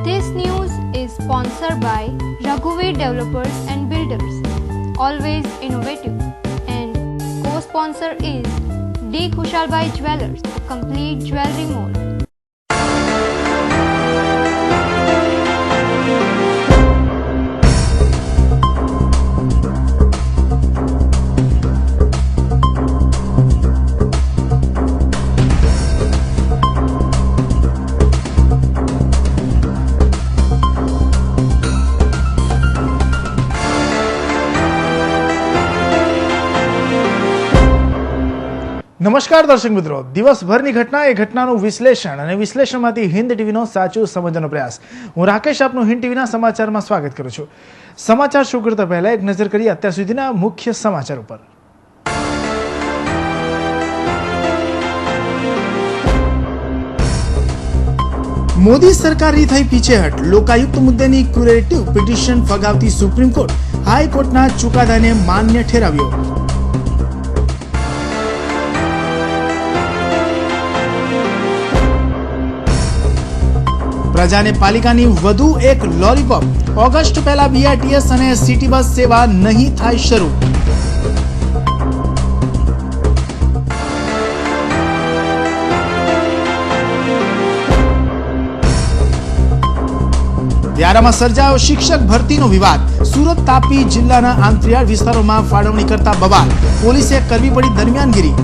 This news is sponsored by Raghuveer Developers and Builders, always innovative, and co-sponsor is D. Kushalbai Jewelers, a complete jewelry mall. નમસ્કાર દર્શક મિત્રો, દિવસભરની ઘટના એ ઘટનાનું વિશ્લેષણ અને વિશ્લેષણમાંથી હિન્દ ટીવીનો સાચું સમજવાનો પ્રયાસ. હું રાકેશ આપનું હિન્દ ટીવીના સમાચારમાં સ્વાગત કરું છું. સમાચાર શરૂ કરતા પહેલા એક નજર કરીએ અત્યાર સુધીના મુખ્ય સમાચાર ઉપર. મોદી સરકારની થઈ પીછેહટ. લોકાયુક્ત મુદ્દેની ક્યુરેટિવ પિટિશન ફગાવતી સુપ્રીમ કોર્ટ હાઈકોર્ટના ચુકાદાને માન્ય ઠેરાવ્યો. પ્રજાને પાલિકાની વધુ એક લોલીપોપ. ઓગસ્ટ પહેલા બીઆરટીએસ અને સિટી બસ સેવા નહીં થાય શરૂ. વ્યારામાં સર્જાયો શિક્ષક ભરતીનો વિવાદ. સુરત તાપી જિલ્લાના આંતરિયાળ વિસ્તારોમાં ફાળવણી કરતા બવાલ. પોલીસે કરવી પડી દરમિયાનગીરી.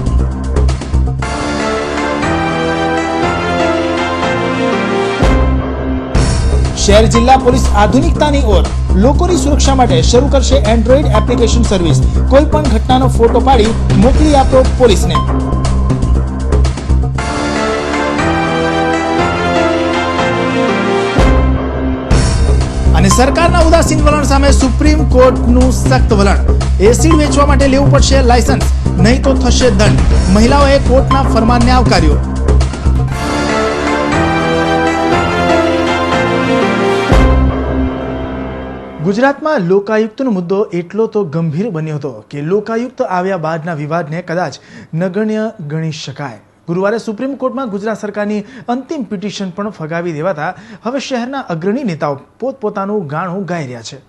શહેર જિલ્લા પોલીસ આધુનિકતાની ઓર. લોકોની સુરક્ષા માટે શરૂ કરશે એન્ડ્રોઈડ એપ્લિકેશન સર્વિસ. કોઈ પણ ઘટનાનો ફોટો પાડી મોકલી આપો પોલીસને. અને સરકારના ઉદાસીન વલણ સામે સુપ્રીમ કોર્ટનું સખ્ત વલણ. એસિડ વેચવા માટે લેવું પડશે લાયસન્સ, નહીં તો થશે દંડ. મહિલાઓએ કોર્ટના ફરમાનને આવકાર્યો. ગુજરાતમાં લોકાયુક્તનો મુદ્દો એટલો તો ગંભીર બન્યો હતો કે લોકાયુક્ત આવ્યા બાદના વિવાદને કદાચ નગણ્ય ગણી શકાય. ગુરુવારે સુપ્રીમ કોર્ટમાં ગુજરાત સરકારની અંતિમ પિટિશન પણ ફગાવી દેવાતા હવે શહેરના અગ્રણી નેતાઓ પોતપોતાનું ગાણું ગાઈ રહ્યા છે.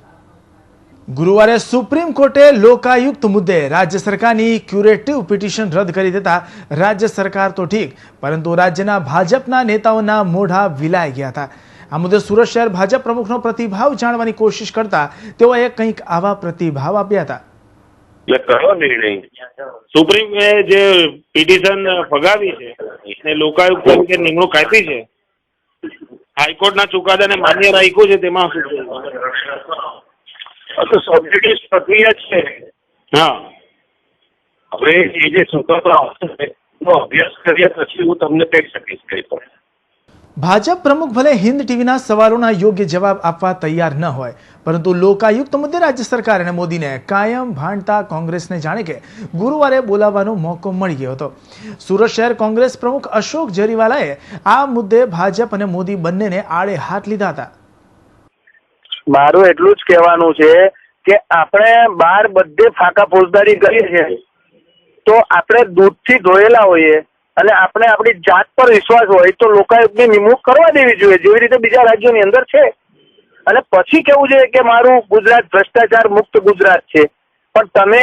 ગુરુવારે સુપ્રીમ કોર્ટે લોકાયુક્ત મુદ્દે રાજ્ય સરકારની ક્યુરેટિવ પિટિશન રદ કરી દેતા રાજ્ય સરકાર તો ઠીક, પરંતુ રાજ્યના ભાજપના નેતાઓના મોઢા વિલાઈ ગયા હતા. આ મુદ્દે સુરત શહેર ભાજપ પ્રમુખનો પ્રતિભાવ જાણવાની કોશિશ કરતા તેઓએ કંઈક આવા પ્રતિભાવ આપ્યા હતા. એટલે કયો નિર્ણય? સુપ્રીમે જે પિટિશન ફગાવી છે અને લોકાયુક્ત તરીકે નિમણૂક આપી છે, હાઈકોર્ટના ચુકાદાને માન્ય રાખ્યું છે, તેમાં તો સબજેક્ટિવ પ્રક્રિયા છે. હા, હવે એ જે સ્વતંત્ર અભ્યાસ કર્યા પછી હું તમને કહી શકીશ કઈ પણ. ભાજપ પ્રમુખ ભલે હિન્દ ટીવીના સવાલોના યોગ્ય જવાબ આપવા તૈયાર ન હોય, પરંતુ લોકાયુક્ત મુદ્દે રાજ્ય સરકાર અને મોદીને કાયમ ભાંડતા કોંગ્રેસને જાણે કે ગુરુવારે બોલાવવાનો મોકો મળી ગયો હતો. સુરત શહેર કોંગ્રેસ પ્રમુખ અશોક જરીવાલાએ આ મુદ્દે ભાજપ અને મોદી બંનેને આડે હાથ લીધા હતા. મારું એટલું જ કહેવાનું છે કે આપણે બહાર બધે ફાકા ફોજદારી કરીએ છીએ તો આપણે દૂધથી ધોયેલા હોઈએ અને આપણે આપણી જાત પર વિશ્વાસ હોય તો લોકાયુક્તની નિમણૂક કરવા દેવી જોઈએ, જેવી રીતે બીજા રાજ્યોની અંદર છે. અને પછી કેવું છે કે મારું ગુજરાત ભ્રષ્ટાચાર મુક્ત ગુજરાત છે, પણ તમે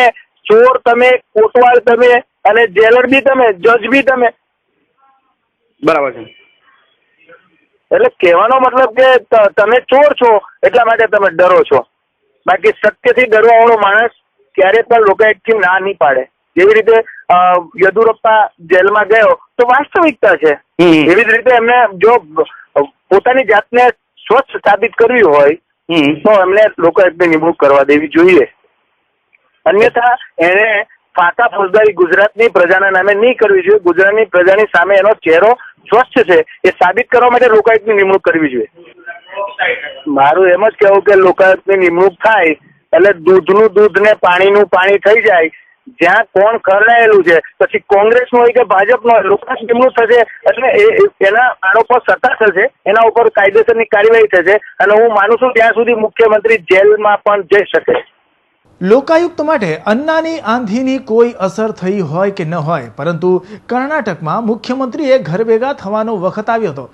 ચોર, તમે કોટવાલ, તમે અને જેલર બી તમે, જજ બી તમે. બરાબર છે. એટલે કહેવાનો મતલબ કે તમે ચોર છો એટલા માટે તમે ડરો છો, બાકી સત્યથી ડરવા વાળો માણસ ક્યારે પણ લોકાયુક્તથી ના નહીં પાડે. જેવી રીતે યદુરપ્પા જેલમાં ગયો તો વાસ્તવિકતા છે, એવી જ રીતે એમને જો પોતાની જાતને સ્વચ્છ સાબિત કરવી હોય તો એમને લોકાયુક્તની નિમણૂક કરવા દેવી જોઈએ. અન્યથા એને ફાકા ફોજદારી ગુજરાતની પ્રજાના નામે નહીં કરવી જોઈએ. ગુજરાતની પ્રજાની સામે એનો ચહેરો સ્વચ્છ છે એ સાબિત કરવા માટે લોકાયુક્તની નિમણૂક કરવી જોઈએ. મારું એમ જ કહેવું કે લોકાયુક્તની નિમણૂક થાય એટલે દૂધનું દૂધ ને પાણીનું પાણી થઈ જાય. જ્યાં કોણ ખરડાયેલું છે, પછી કોંગ્રેસનો હોય કે ભાજપનો હોય, લોકાયુક્ત નિમણૂક થશે એટલે એના આનો પર સત્તા થશે, એના ઉપર કાયદેસરની કાર્યવાહી થશે અને હું માનું છું ત્યાં સુધી મુખ્યમંત્રી જેલમાં પણ જઈ શકે. લોકાયુક્ત માટે અન્નાની આંધીની કોઈ અસર થઈ હોય કે ન હોય, પરંતુ કર્ણાટકમાં મુખ્યમંત્રીએ ઘર ભેગા થવાનો વખત આવ્યો હતો.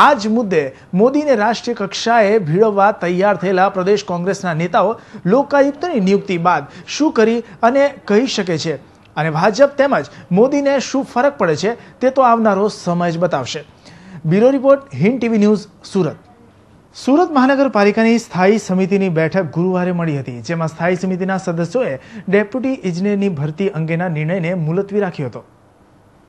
આ જ મુદ્દે મોદીને રાષ્ટ્રીય કક્ષાએ ભીડવવા તૈયાર થયેલા પ્રદેશ કોંગ્રેસના નેતાઓ લોકાયુક્તની નિયુક્તિ બાદ શું કરી અને કહી શકે છે, અને ભાજપ તેમજ મોદીને શું ફરક પડે છે તે તો આવનારો સમય જ બતાવશે. Bureau report, Hind TV news, Surat. Surat મહાનગરપાલિકાની સ્થાયી સમિતિની બેઠક ગુરુવારે મળી હતી, જેમાં સ્થાયી સમિતિના સદસ્યોએ ડેપ્યુટી ઇજનેરની ભરતી અંગેના નિર્ણયને મુલતવી રાખ્યો હતો.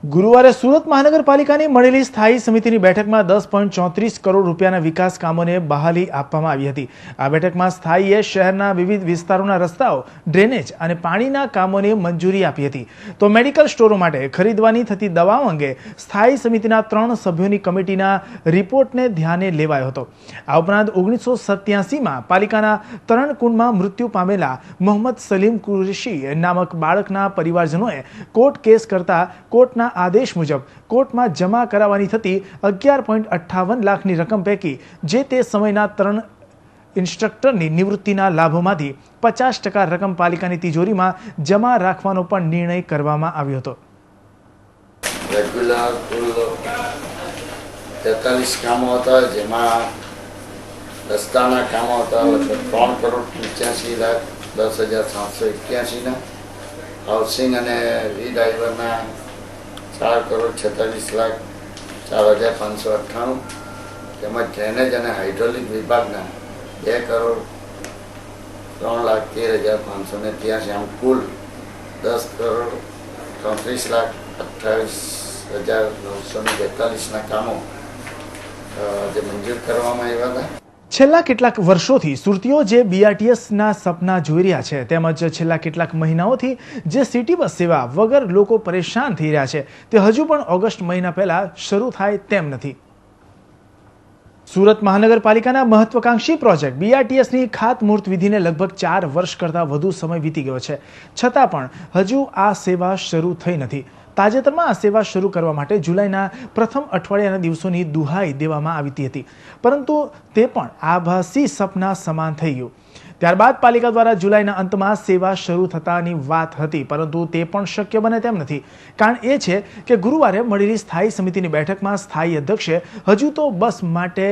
ગુરુવારે સુરત મહાનગરપાલિકાની મળેલી સ્થાયી સમિતિની બેઠકમાં 10.34 કરોડ રૂપિયાના વિકાસ કામોને બહાલી આપવામાં આવી હતી. આ બેઠકમાં સ્થાયીએ શહેરના વિવિધ વિસ્તારોના રસ્તાઓ, ડ્રેનેજ અને પાણીના કામોને મંજૂરી આપી હતી. તો મેડિકલ સ્ટોરો માટે ખરીદવાની થતી દવાઓ અંગે સ્થાયી સમિતિના 3 સભ્યોની કમિટીના રિપોર્ટને ધ્યાને લેવાયો હતો. આ ઉપરાંત 1987માં પાલિકાના તરણકુંડમાં મૃત્યુ પામેલા મોહમ્મદ સલીમ કુરેશી નામક બાળકના પરિવારજનોએ કોર્ટ કેસ કરતા કોર્ટના આદેશ મુજબ કોર્ટમાં જમા કરાવવાની થતી 11.58 લાખની રકમ પૈકી જે તે સમયના ત્રણ ઇન્સ્ટ્રક્ટરની નિવૃત્તિના લાભોમાંથી 50% રકમ પાલિકાની તિજોરીમાં જમા રાખવાનો પણ નિર્ણય કરવામાં આવ્યો હતો. રેગ્યુલર કુલ 43 કામો હતા, જેમાં રસ્તાના કામો હતા લગભગ 3,85,10,781ના, હાઉસિંગ અને રીડાઈવરના 4,46,04,598, તેમજ ડ્રેનેજ અને હાઇડ્રોલિક વિભાગના 2,03,13,583. આમ કુલ 10,33,28,942ના કામો જે મંજૂર કરવામાં આવ્યા હતા. છેલ્લા કેટલાક વર્ષોથી સુરતીઓ જે BRTSના સપના જોઈ રહ્યા છે, તેમજ છેલ્લા કેટલાક મહિનાઓથી જે સિટી બસ સેવા વગર લોકો પરેશાન થઈ રહ્યા છે, તે હજુ પણ ઓગસ્ટ મહિના પહેલા શરૂ થાય તેમ નથી. સુરત મહાનગરપાલિકાના મહત્વકાંક્ષી પ્રોજેક્ટ BRTSની ખાતમુહૂર્ત વિધિને લગભગ 4 વર્ષ કરતાં વધુ સમય વીતી ગયો છે, છતાં પણ હજુ આ સેવા શરૂ થઈ નથી. તાજેતરમાં આ સેવા શરૂ કરવા માટે જુલાઈના પ્રથમ અઠવાડિયાના દિવસોની દુહાઈ દેવામાં આવી હતી, પરંતુ તે પણ આભાસી સપના સમાન થઈ ગયું. ત્યારબાદ પાલિકા દ્વારા જુલાઈના અંતમાં સેવા શરૂ થતાની વાત હતી, પરંતુ તે પણ શક્ય બને તેમ નથી. કારણ એ છે કે ગુરુવારે મળેલી સ્થાયી સમિતિની બેઠકમાં સ્થાયી અધ્યક્ષે હજુ તો બસ માટે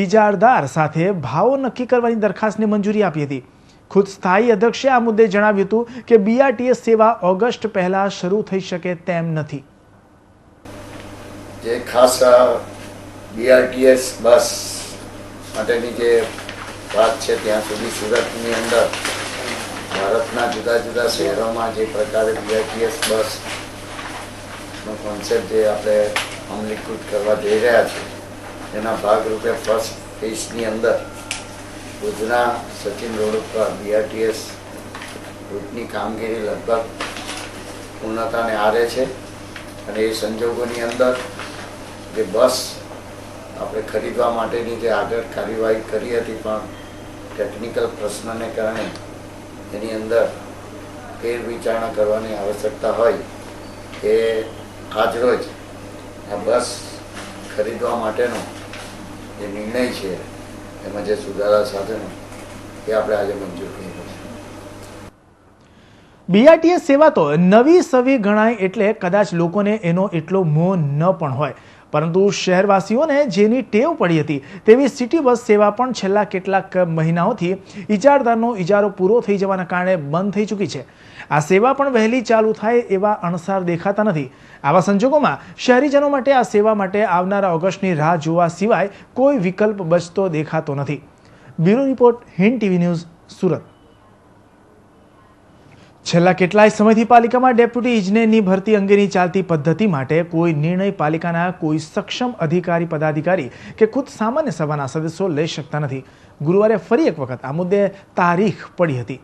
ઇજારદાર સાથે ભાવો નક્કી કરવાની દરખાસ્તને મંજૂરી આપી હતી. ખુદ સ્થાયી અધ્યક્ષે આ મુદ્દે જણાવ્યું હતું કે BRTS સેવા ઓગસ્ટ પહેલા શરૂ થઈ શકે તેમ નથી. જે ખાસ BRTS બસ માટેની જે વાત છે, ત્યાં સુધી સુરતની અંદર ભારતના જુદા જુદા શહેરોમાં જે પ્રકારે BRTS બસનો કોન્સેપ્ટ જે આપણે અમલીકૃત કરવા જઈ રહ્યા છે, તેના ભાગરૂપે ફર્સ્ટ ફેઝની અંદર ભુજના સચિન રોડ ઉપર BRTS રૂટની કામગીરી લગભગ પૂર્ણતાને આરે છે. અને એ સંજોગોની અંદર જે બસ આપણે ખરીદવા માટેની જે આગળ કાર્યવાહી કરી હતી, પણ ટેકનિકલ પ્રશ્નને કારણે એની અંદર ફેરવિચારણા કરવાની આવશ્યકતા હોય કે આજરોજ આ બસ ખરીદવા માટેનો જે નિર્ણય છે, એમાં જે સુધારા સાથેનો એ આપણે આજે મંજૂર કર્યો છે. BRTS સેવા તો નવી સવી ગણાય એટલે કદાચ લોકોને એનો એટલો મોહ ન પણ હોય, પરંતુ શહેરવાસીઓને જેની ટેવ પડી હતી તેવી સિટી બસ સેવા પણ છેલ્લા કેટલાક મહિનાઓથી ઇજારદારનો ઇજારો પૂરો થઈ જવાના કારણે બંધ થઈ ચૂકી છે. આ સેવા પણ વહેલી ચાલુ થાય એવા અણસાર દેખાતા નથી. આવા સંજોગોમાં શહેરીજનો માટે આ સેવા માટે આવનારા ઓગસ્ટની રાહ જોવા સિવાય કોઈ વિકલ્પ બચતો દેખાતો નથી. Bureau report, Hind TV news, Surat. છેલ્લા કેટલાય સમયથી પાલિકામાં ડેપ્યુટી ઇજનેરની ભરતી અંગેની ચાલતી પદ્ધતિ માટે કોઈ નિર્ણય પાલિકાના કોઈ સક્ષમ અધિકારી, પદાધિકારી કે ખુદ સામાન્ય સભાના સદસ્યો લઈ શકતા નથી. ગુરુવારે ફરી એક વખત આ મુદ્દે તારીખ પડી હતી.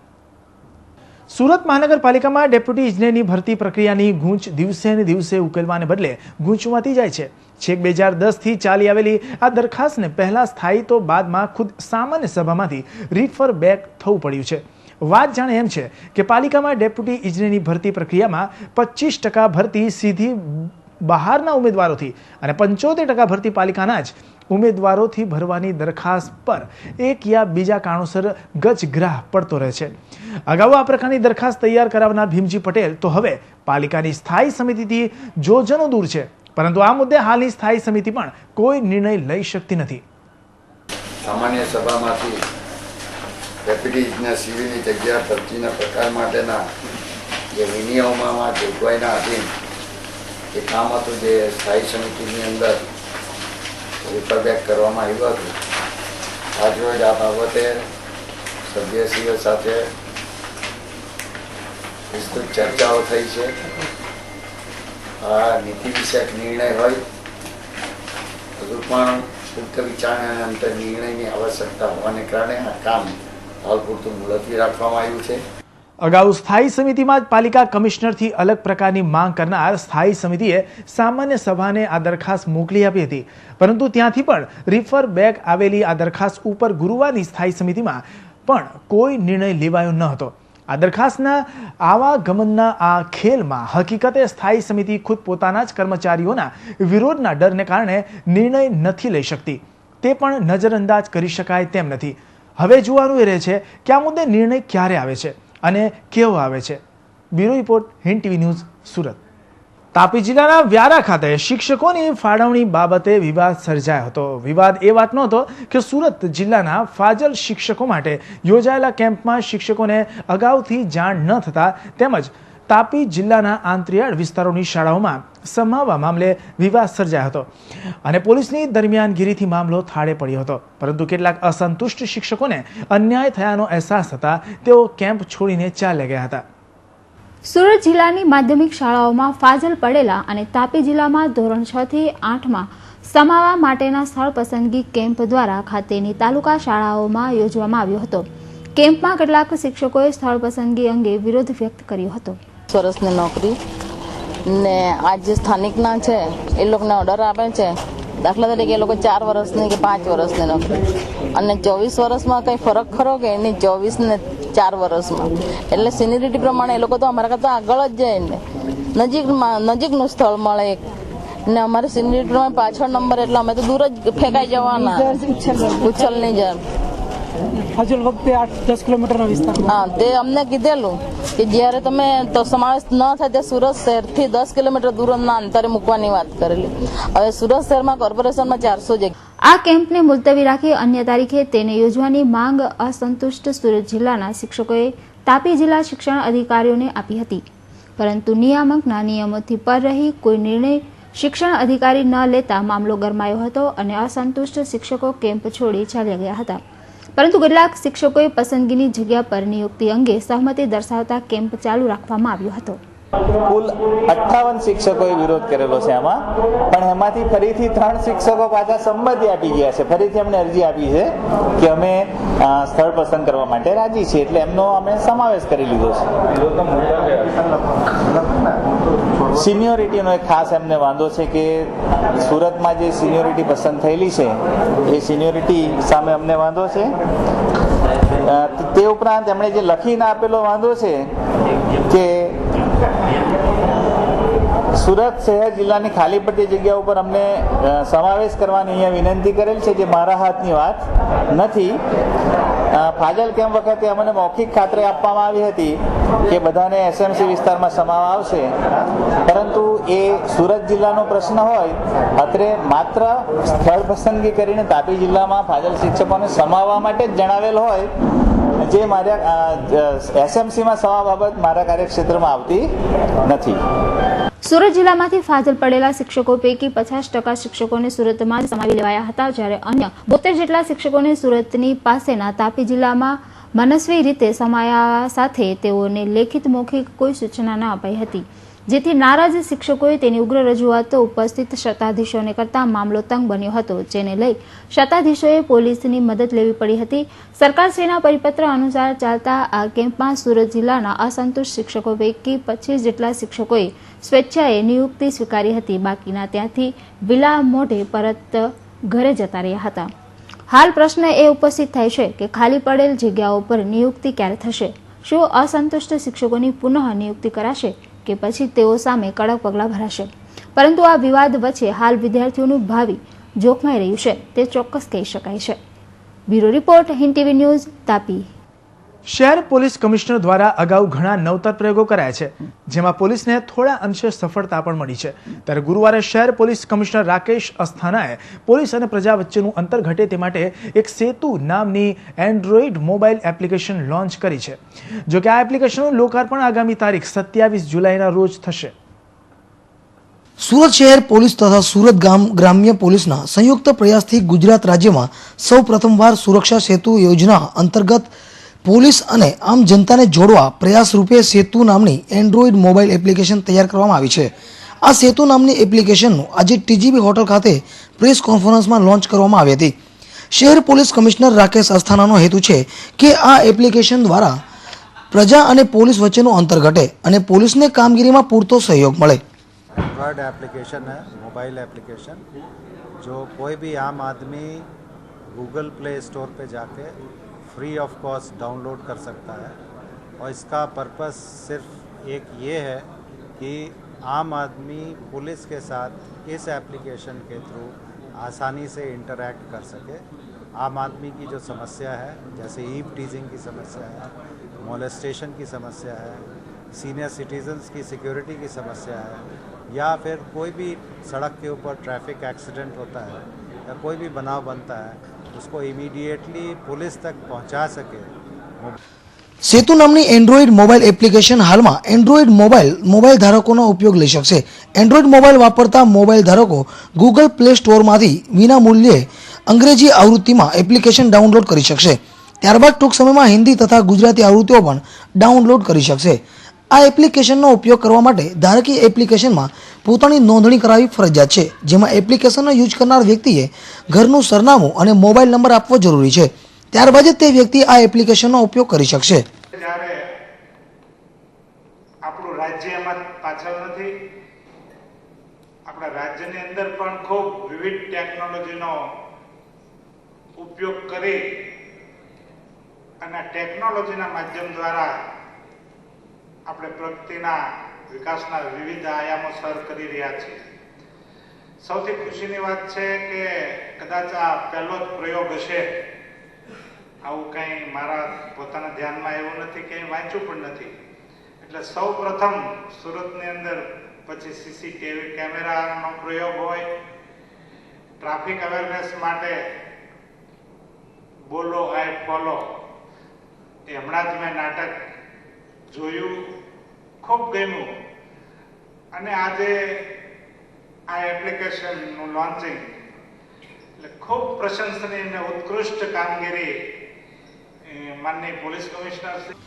સુરત મહાનગરપાલિકામાં ડેપ્યુટી ઇજનેરની ભરતી પ્રક્રિયાની ગૂંચ દિવસે ને દિવસે ઉકેલવાને બદલે ગૂંચવાતી જાય છે. છેક 2010થી ચાલી આવેલી આ દરખાસ્તને પહેલા સ્થાયી તો બાદમાં ખુદ સામાન્ય સભામાંથી રીફર બેક થવું પડ્યું છે. વાત જાણે એમ છે કે પાલિકામાં ડેપ્યુટી ઇજનેરની ભરતી પ્રક્રિયામાં 25% ભરતી સીધી બહારના ઉમેદવારોથી અને 75% ભરતી પાલિકાના જ ઉમેદવારોથી ભરવાની દરખાસ્ત પર એક યા બીજા કારણોસર ગજગ્રાહ પડતો રહે છે. અગાઉ આ પ્રકારની દરખાસ્ત તૈયાર કરાવનાર ભીમજી પટેલ તો હવે પાલિકાની સ્થાયી સમિતિથી જોજનો દૂર છે, પરંતુ આ મુદ્દે હાલની સ્થાયી સમિતિ પણ કોઈ નિર્ણય લઈ શકતી નથી. સામાન્ય સભામાંથી ડેપ્યુટીઝના સીવીની જગ્યા અરજીના પ્રકાર માટેના જે વિનિયમોમાં જોગવાઈના આધીન એ કામ હતું, જે સ્થાયી સમિતિની અંદર રિફરબેક કરવામાં આવ્યું હતું. આજરોજ આ બાબતે સભ્યશ્રીઓ સાથે વિસ્તૃત ચર્ચાઓ થઈ છે. આ નીતિ વિષયક નિર્ણય હોય હજુ પણ પુખ્ત વિચારણા અને અંતર નિર્ણયની આવશ્યકતા હોવાને કારણે આ કામ હાલ પૂરતું મુલતવી રાખવામાં આવ્યું છે. અગાઉ સ્થાયી સમિતિમાં જ પાલિકા કમિશનરથી અલગ પ્રકારની માંગ કરનાર સ્થાયી સમિતિએ સામાન્ય સભાને આ દરખાસ્ત મોકલી આપી હતી, પરંતુ ત્યાંથી પણ રિફર બેક આવેલી આ દરખાસ્ત ઉપર ગુરુવારની સ્થાયી સમિતિમાં પણ કોઈ નિર્ણય લેવાયો ન હતો. આ દરખાસ્તના આવાગમનના આ ખેલમાં હકીકતે સ્થાયી સમિતિ ખુદ પોતાના જ કર્મચારીઓના વિરોધના ડરને કારણે નિર્ણય નથી લઈ શકતી. તે પણ નજરઅંદાજ કરી શકાય તેમ નથી. હવે જોવાનું એ રહે છે કે આ મુદ્દે નિર્ણય ક્યારે આવે છે અને કેવો આવે છે. Bureau report, Hind TV news, Surat. Tapi જિલ્લાના વ્યારા ખાતે શિક્ષકોની ફાળવણી બાબતે વિવાદ સર્જાયો હતો. વિવાદ એ વાતનો હતો કે સુરત જિલ્લાના ફાજલ શિક્ષકો માટે યોજાયેલા કેમ્પમાં શિક્ષકોને અગાઉથી જાણ ન થતા તેમજ તાપી જિલ્લાના આંતરિયાળ વિસ્તારોની શાળાઓમાં સમાવવા મામલે વિવાદ સર્જાયો હતો અને પોલીસની દરમિયાનગીરીથી મામલો થાળે પડ્યો હતો. પરંતુ કેટલાક અસંતુષ્ટ શિક્ષકોને અન્યાય થયાનો અહેસાસ થતા તેઓ કેમ્પ છોડીને ચાલ્યા ગયા હતા. સુરત જિલ્લાની માધ્યમિક શાળાઓમાં ફાજલ પડેલા અને તાપી જિલ્લામાં ધોરણ 6 થી 8માં સમાવવા માટેના સ્થળ પસંદગી કેમ્પ દ્વારા ખાતેની તાલુકા શાળાઓમાં યોજવામાં આવ્યો હતો. કેમ્પમાં કેટલાક શિક્ષકોએ સ્થળ પસંદગી અંગે વિરોધ વ્યક્ત કર્યો હતો. વર્ષની નોકરી ને આ જે સ્થાનિકના છે એ લોકોને ઓર્ડર આપે છે, દાખલા તરીકે એ લોકો 4 વર્ષની કે 5 વર્ષની નોકરી અને 24 વર્ષમાં કંઈ ફરક ખરો કે એની 24 ને 4 વર્ષમાં, એટલે સિનિયરિટી પ્રમાણે એ લોકો તો અમારા કરતાં આગળ જ જાય ને નજીકનું સ્થળ મળે ને અમારે સિનિયરિટી પ્રમાણે પાછળ નંબર એટલે અમે તો દૂર જ ફેંકાઈ જવાના ઉછલની જેમ. હજુ વખતે 8-10 કિલોમીટરના વિસ્તાર. હા, તે અમને કીધેલું કે જ્યારે તમે તો સમાવેશ ન થાય તે સુરત શહેરથી 10 કિલોમીટર દૂરના અંતરે મૂકવાની વાત કરેલી. હવે સુરત શહેરમાં કોર્પોરેશનમાં 400 જગ્યા. આ કેમ્પને મુલતવી રાખી અન્ય તારીખે તેને યોજવાની માંગ અસંતુષ્ટ સુરત જિલ્લાના શિક્ષકોએ તાપી જિલ્લા શિક્ષણ અધિકારીઓને આપી હતી, પરંતુ નિયામકના નિયમોથી પર રહી કોઈ નિર્ણય શિક્ષણ અધિકારી ન લેતા મામલો ગરમાયો હતો અને અસંતુષ્ટ શિક્ષકો કેમ્પ છોડી ચાલ્યા ગયા હતા. પરંતુ કેટલાક શિક્ષકોએ પસંદગીની જગ્યા પર નિયુક્તિ અંગે સહમતિ દર્શાવતા કેમ્પ ચાલુ રાખવામાં આવ્યો હતો. કુલ 58 શિક્ષકોએ વિરોધ કરેલો છે આમાં, પણ એમાંથી ફરીથી 3 શિક્ષકો પાછા સંમતિ આપી ગયા છે. ફરીથી અમને અરજી આપી છે કે અમે સ્થળ પસંદ કરવા માટે રાજી છીએ, એટલે એમનો અમે સમાવેશ કરી લીધો છે. સિનિયોરિટીનો એક ખાસ એમને વાંધો છે કે સુરતમાં જે સિનિયોરિટી પસંદ થયેલી છે એ સિનિયોરિટી સામે અમને વાંધો છે. તે ઉપરાંત એમણે જે લખીને આપેલો વાંધો છે કે સુરત શહેર જિલ્લાની ખાલી પડતી જગ્યા ઉપર અમને સમાવેશ કરવાની અહીંયા વિનંતી કરેલ છે, જે મારા હાથની વાત નથી. ફાજલ કેમ્પ વખતે અમને મૌખિક ખાતરી આપવામાં આવી હતી કે બધાને એસએમસી વિસ્તારમાં સમાવવા આવશે, પરંતુ એ સુરત જિલ્લાનો પ્રશ્ન હોય અત્રે માત્ર સ્થળ પસંદગી કરીને તાપી જિલ્લામાં ફાજલ શિક્ષકોને સમાવવા માટે જ જણાવેલ હોય, જે મારા એસએમસીમાં સમાવવા બાબત મારા કાર્યક્ષેત્રમાં આવતી નથી. સુરત જિલ્લામાંથી ફાજલ પડેલા શિક્ષકો પૈકી 50% શિક્ષકોને સુરતમાં સમાવી લેવાયા હતા, જ્યારે અન્ય 72 જેટલા શિક્ષકોને સુરતની પાસેના તાપી જિલ્લામાં મનસ્વી રીતે સમાયા સાથે તેઓને લેખિત મૌખિક કોઈ સૂચના ન અપાઈ હતી, જેથી નારાજ શિક્ષકોએ તેની ઉગ્ર રજૂઆતો ઉપસ્થિત સત્તાધીશોને કરતા મામલો તંગ બન્યો હતો, જેને લઈ સત્તાધીશોએ પોલીસની મદદ લેવી પડી હતી. સરકારશ્રીના પરિપત્ર અનુસાર ચાલતા આ કેમ્પમાં સુરત જિલ્લાના અસંતુષ્ટ શિક્ષકો પૈકી 25 જેટલા શિક્ષકોએ સ્વેચ્છાએ નિયુક્તિ સ્વીકારી હતી. બાકીના ત્યાંથી વિલા મોઢે પરત ઘરે જતા રહ્યા હતા. હાલ પ્રશ્ન એ ઉપસ્થિત થાય છે કે ખાલી પડેલ જગ્યાઓ પર નિયુક્તિ ક્યારે થશે? શું અસંતુષ્ટ શિક્ષકોની પુનઃ નિયુક્તિ કરાશે કે પછી તેઓ સામે કડક પગલાં ભરાશે? પરંતુ આ વિવાદ વચ્ચે હાલ વિદ્યાર્થીઓનું ભાવિ જોખમાઈ રહ્યું છે તે ચોક્કસ કહી શકાય છે. Bureau report, Hind TV news, Tapi. શહેર પોલીસ કમિશનર દ્વારા અગાઉ ઘણા નવતર પ્રયોગો કરાયા છે, જેમાં પોલીસને થોડા અંશે સફળતા પણ મળી છે. ત્યારે ગુરુવારે શહેર પોલીસ કમિશનર રાકેશ અસ્થાનાએ પોલીસ અને પ્રજા વચ્ચેનું અંતર ઘટે તે માટે એક સેતુ નામની એન્ડ્રોઇડ મોબાઈલ એપ્લિકેશન લોન્ચ કરી છે. જોકે આ એપ્લિકેશનનું લોકાર્પણ આગામી તારીખ 27 જુલાઈના રોજ થશે. સુરત શહેર પોલીસ તથા સુરત ગ્રામ્ય પોલીસના સંયુક્ત પ્રયાસથી ગુજરાત રાજ્યમાં સૌ પ્રથમવાર સુરક્ષા સેતુ યોજના અંતર્ગત પોલીસ અને આમ જનતાને જોડવા પ્રયાસ રૂપે સેતુ નામની એન્ડ્રોઇડ મોબાઈલ એપ્લિકેશન તૈયાર કરવામાં આવી છે. આ સેતુ નામની એપ્લિકેશનનું આજે ટીજીબી હોટલ ખાતે પ્રેસ કોન્ફરન્સમાં લોન્ચ કરવામાં આવી હતી. શહેર પોલીસ કમિશનર રાકેશ અસ્થાનાનો હેતુ છે કે આ એપ્લિકેશન દ્વારા પ્રજા અને પોલીસ વચ્ચેનું અંતર ઘટે અને પોલીસને કામગીરીમાં પૂરતો સહयोग મળે. एंड्रॉयड एप्लीकेशन है, मोबाइल एप्लीकेशन, जो कोई भी आम आदमी गूगल प्ले स्टोर पे जाके फ्री ऑफ कॉस्ट डाउनलोड कर सकता है. और इसका पर्पस सिर्फ एक ये है कि आम आदमी पुलिस के साथ इस एप्लीकेशन के थ्रू आसानी से इंटरैक्ट कर सके. आम आदमी की जो समस्या है, जैसे ईव टीजिंग की समस्या है, मोलेस्टेशन की समस्या है, सीनियर सिटीजन्स की सिक्योरिटी की समस्या है, या फिर कोई भी सड़क के ऊपर ट्रैफिक एक्सीडेंट होता है या कोई भी बनाव बनता है, उसको इमीडिएटली पुलिस तक पहुंचा सके. સેતુ નામની એન્ડ્રોઇડ મોબાઈલ એપ્લિકેશન હાલમાં એન્ડ્રોઇડ મોબાઈલ ધારકોનો ઉપયોગ લઈ શકશે. એન્ડ્રોઇડ મોબાઈલ વાપરતા મોબાઈલ ધારકો ગૂગલ પ્લે સ્ટોરમાંથી વિના મૂલ્યે અંગ્રેજી આવૃત્તિમાં એપ્લિકેશન ડાઉનલોડ કરી શકશે. ત્યારબાદ ટૂંક સમયમાં હિન્દી તથા ગુજરાતી આવૃત્તિઓ પણ ડાઉનલોડ કરી શકશે. આ એપ્લિકેશનનો ઉપયોગ કરવા માટે ધારકે એપ્લિકેશનમાં પોતાની નોંધણી કરાવવી ફરજિયાત છે, જેમાં એપ્લિકેશનનો યુઝ કરનાર વ્યક્તિએ ઘરનું સરનામું અને મોબાઈલ નંબર આપવો જરૂરી છે. ત્યારબાદ જ તે વ્યક્તિ આ એપ્લિકેશનનો ઉપયોગ કરી શકશે. જ્યારે આપણું રાજ્ય એમાં પાછળ નથી, આપણા રાજ્યની અંદર પણ ખૂબ વિવિધ ટેકનોલોજીનો ઉપયોગ કરી અને ટેકનોલોજીના માધ્યમ દ્વારા આપણે પ્રગતિના વિકાસના વિવિધ આયામો સર કરી રહ્યા છીએ. સૌથી ખુશીની વાત છે કે કદાચ આ પહેલો જ પ્રયોગ હશે. આવું કંઈ મારા પોતાના ધ્યાનમાં એવું નથી, કંઈ વાંચ્યું પણ નથી. એટલે સૌ પ્રથમ સુરતની અંદર પછી સીસીટીવી કેમેરાનો પ્રયોગ હોય, ટ્રાફિક અવેરનેસ માટે બોલો આઈ ફોલો, એ હમણાં જ મેં નાટક જોયું, ખૂબ ગમ્યું. અને આજે આ એપ્લિકેશનનું લોન્ચિંગ એટલે ખૂબ પ્રશંસનીય અને ઉત્કૃષ્ટ કામગીરી માનનીય પોલીસ કમિશનર શ્રી.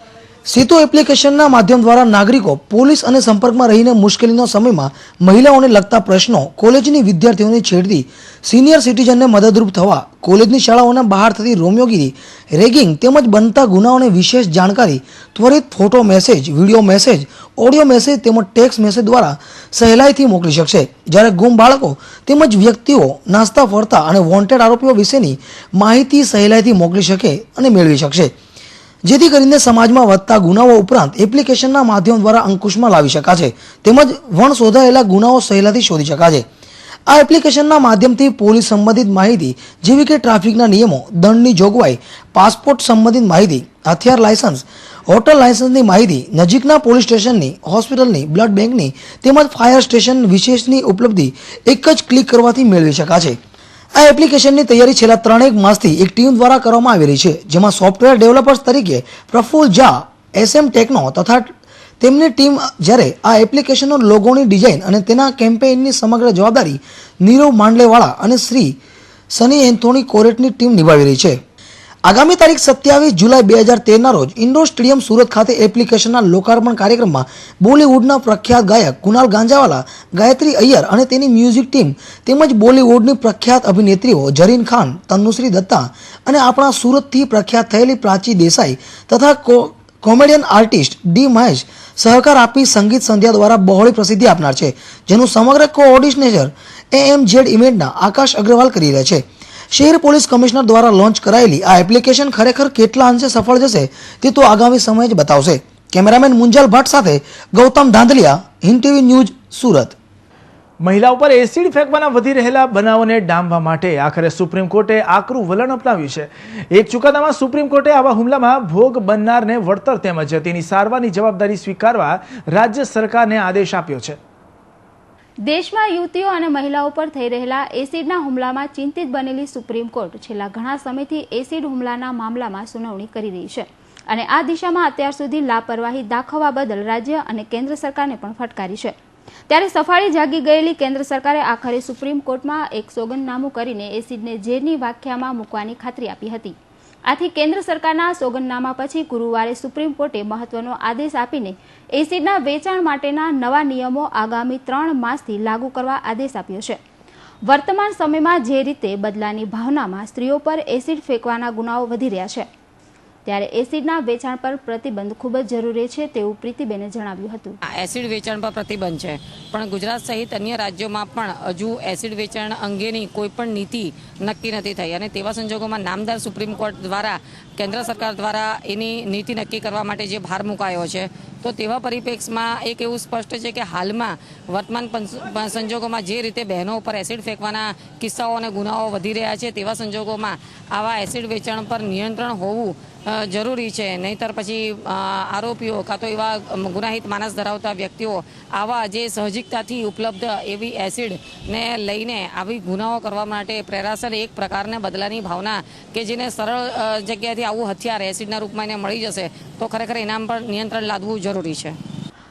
સેતુ એપ્લિકેશનના માધ્યમ દ્વારા નાગરિકો પોલીસ અને સંપર્કમાં રહીને મુશ્કેલીના સમયમાં મહિલાઓને લગતા પ્રશ્નો, કોલેજની વિદ્યાર્થીઓની છેડતી, સિનિયર સિટીઝનને મદદરૂપ થવા, કોલેજની શાળાઓના બહાર થતી રોમિયોગીરી, રેગિંગ તેમજ બનતા ગુનાઓની વિશેષ જાણકારી ત્વરિત photo message, video message, audio message તેમજ ટેક્સ્ટ મેસેજ દ્વારા સહેલાઈથી મોકલી શકશે. જ્યારે ગુમ બાળકો તેમજ વ્યક્તિઓ, નાસ્તા ફરતા અને વોન્ટેડ આરોપીઓ વિશેની માહિતી સહેલાઈથી મોકલી શકે અને મેળવી શકશે, જેથી કરીને સમાજમાં વધતા ગુનાઓ ઉપરાંત એપ્લિકેશનના માધ્યમ દ્વારા અંકુશમાં લાવી શકાશે તેમજ વણશોધાયેલા ગુનાઓ સહેલાઈથી શોધી શકાશે. આ એપ્લિકેશનના માધ્યમથી પોલીસ સંબંધિત માહિતી જેવી કે ટ્રાફિકના નિયમો, દંડની જોગવાઈ, પાસપોર્ટ સંબંધિત માહિતી, હથિયાર લાયસન્સ, હોટલ લાયસન્સની માહિતી, નજીકના પોલીસ સ્ટેશનની, હોસ્પિટલની, બ્લડ બેંકની તેમજ ફાયર સ્ટેશન વિશેષની ઉપલબ્ધિ એક જ ક્લિક કરવાથી મેળવી શકાશે. આ એપ્લિકેશનની તૈયારી છેલ્લા 3 માસથી એક ટીમ દ્વારા કરવામાં આવી રહી છે, જેમાં સોફ્ટવેર ડેવલપર્સ તરીકે પ્રફુલ ઝા, SM ટેકનો તથા તેમની ટીમ, જ્યારે આ એપ્લિકેશનનો લોગોની ડિઝાઇન અને તેના કેમ્પેઇનની સમગ્ર જવાબદારી નીરવ માંડલેવાળા અને શ્રી સની એન્થોની કોરેટની ટીમ નિભાવી રહી છે. આગામી તારીખ 27 જુલાઈ 2013ના રોજ ઇન્ડોર સ્ટેડિયમ સુરત ખાતે એપ્લિકેશનના લોકાર્પણ કાર્યક્રમમાં બોલિવૂડના પ્રખ્યાત ગાયક કુનાલ ગાંજાવાલા, ગાયત્રી અય્યર અને તેની મ્યુઝિક ટીમ તેમજ બોલિવૂડની પ્રખ્યાત અભિનેત્રીઓ ઝરીન ખાન, તન્નુશ્રી દત્તા અને આપણા સુરતથી પ્રખ્યાત થયેલી પ્રાચી દેસાઈ તથા કોમેડિયન આર્ટિસ્ટ ડી મહેશ સહકાર આપી સંગીત સંધ્યા દ્વારા બહોળી પ્રસિદ્ધિ આપનાર છે, જેનું સમગ્ર કોઓર્ડિનેશન AMZ ઇવેન્ટના આકાશ અગ્રવાલ કરી રહ્યા છે. શહેર પોલીસ કમિશનર દ્વારા લોન્ચ કરાયેલી આ એપ્લિકેશન ખરેખર કેટલા અંશે સફળ જશે તે તો આગામી સમય જ બતાવશે. કેમેરામેન મુંજલ ભટ્ટ સાથે ગૌતમ ધાંધલિયા, હિન્દ ટીવી ન્યૂઝ, સુરત. મહિલાઓ પર એસિડ ફેંકવાના વધી રહેલા બનાવોને ડામવા માટે આખરે સુપ્રીમ કોર્ટે આકરું વલણ અપનાવ્યું છે. એક ચુકાદામાં સુપ્રીમ કોર્ટે આવા હુમલામાં ભોગ બનનારને વળતર તેમજ તેની સારવારની જવાબદારી સ્વીકારવા રાજ્ય સરકારને આદેશ આપ્યો છે. દેશમાં યુવતીઓ અને મહિલાઓ પર થઈ રહેલા એસિડના હુમલામાં ચિંતિત બનેલી સુપ્રીમ કોર્ટ છેલ્લા ઘણા સમયથી એસિડ હુમલાના મામલામાં સુનાવણી કરી રહી છે અને આ દિશામાં અત્યાર સુધી લાપરવાહી દાખવવા બદલ રાજ્ય અને કેન્દ્ર સરકારને પણ ફટકારી છે. ત્યારે સફાળી જાગી ગયેલી કેન્દ્ર સરકારે આખરે સુપ્રીમ કોર્ટમાં એક સોગંદનામું કરીને એસિડને ઝેરની વ્યાખ્યામાં મૂકવાની ખાતરી આપી હતી. આથી કેન્દ્ર સરકારના સોગંદનામા પછી ગુરુવારે સુપ્રીમ કોર્ટે મહત્વનો આદેશ આપીને એસિડના વેચાણ માટેના નવા નિયમો આગામી 3 માસથી લાગુ કરવા આદેશ આપ્યો છે. વર્તમાન સમયમાં જે રીતે બદલાની ભાવનામાં સ્ત્રીઓ પર એસિડ ફેંકવાના ગુનાઓ વધી રહ્યા છે ત્યારે એસિડના વેચાણ પર પ્રતિબંધ ખૂબ જ જરૂરી છે તેવું પ્રીતિબેને જણાવ્યું હતું. એસિડ વેચાણ પર પ્રતિબંધ છે પણ ગુજરાત સહિત અન્ય રાજ્યોમાં પણ હજુ એસિડ વેચાણ અંગેની કોઈ પણ નીતિ નક્કી નથી થઈ અને તેવા સંજોગોમાં નામદાર સુપ્રીમ કોર્ટ દ્વારા કેન્દ્ર સરકાર દ્વારા એની નીતિ નક્કી કરવા માટે જે ભાર મુકાયો છે તો તેવા પરિપ્રેક્ષમાં એક એવું સ્પષ્ટ છે કે હાલમાં વર્તમાન સંજોગોમાં જે રીતે બહેનો પર એસિડ ફેંકવાના કિસ્સાઓ અને ગુનાઓ વધી રહ્યા છે તેવા સંજોગોમાં આવા એસિડ વેચાણ પર નિયંત્રણ હોવું જરૂરી છે. નહીંતર પછી આરોપીઓ કાં તો એવા ગુનાહિત માનસ ધરાવતા વ્યક્તિઓ આવા જે સહજિકતાથી ઉપલબ્ધ એવી એસિડને લઈને આવી ગુનાઓ કરવા માટે પ્રેરાશે. એક પ્રકારને બદલાની ભાવના કે જેને સરળ જગ્યાએથી આવું હથિયાર એસિડના રૂપમાં એને મળી જશે તો ખરેખર એના પર નિયંત્રણ લાદવું જરૂરી છે.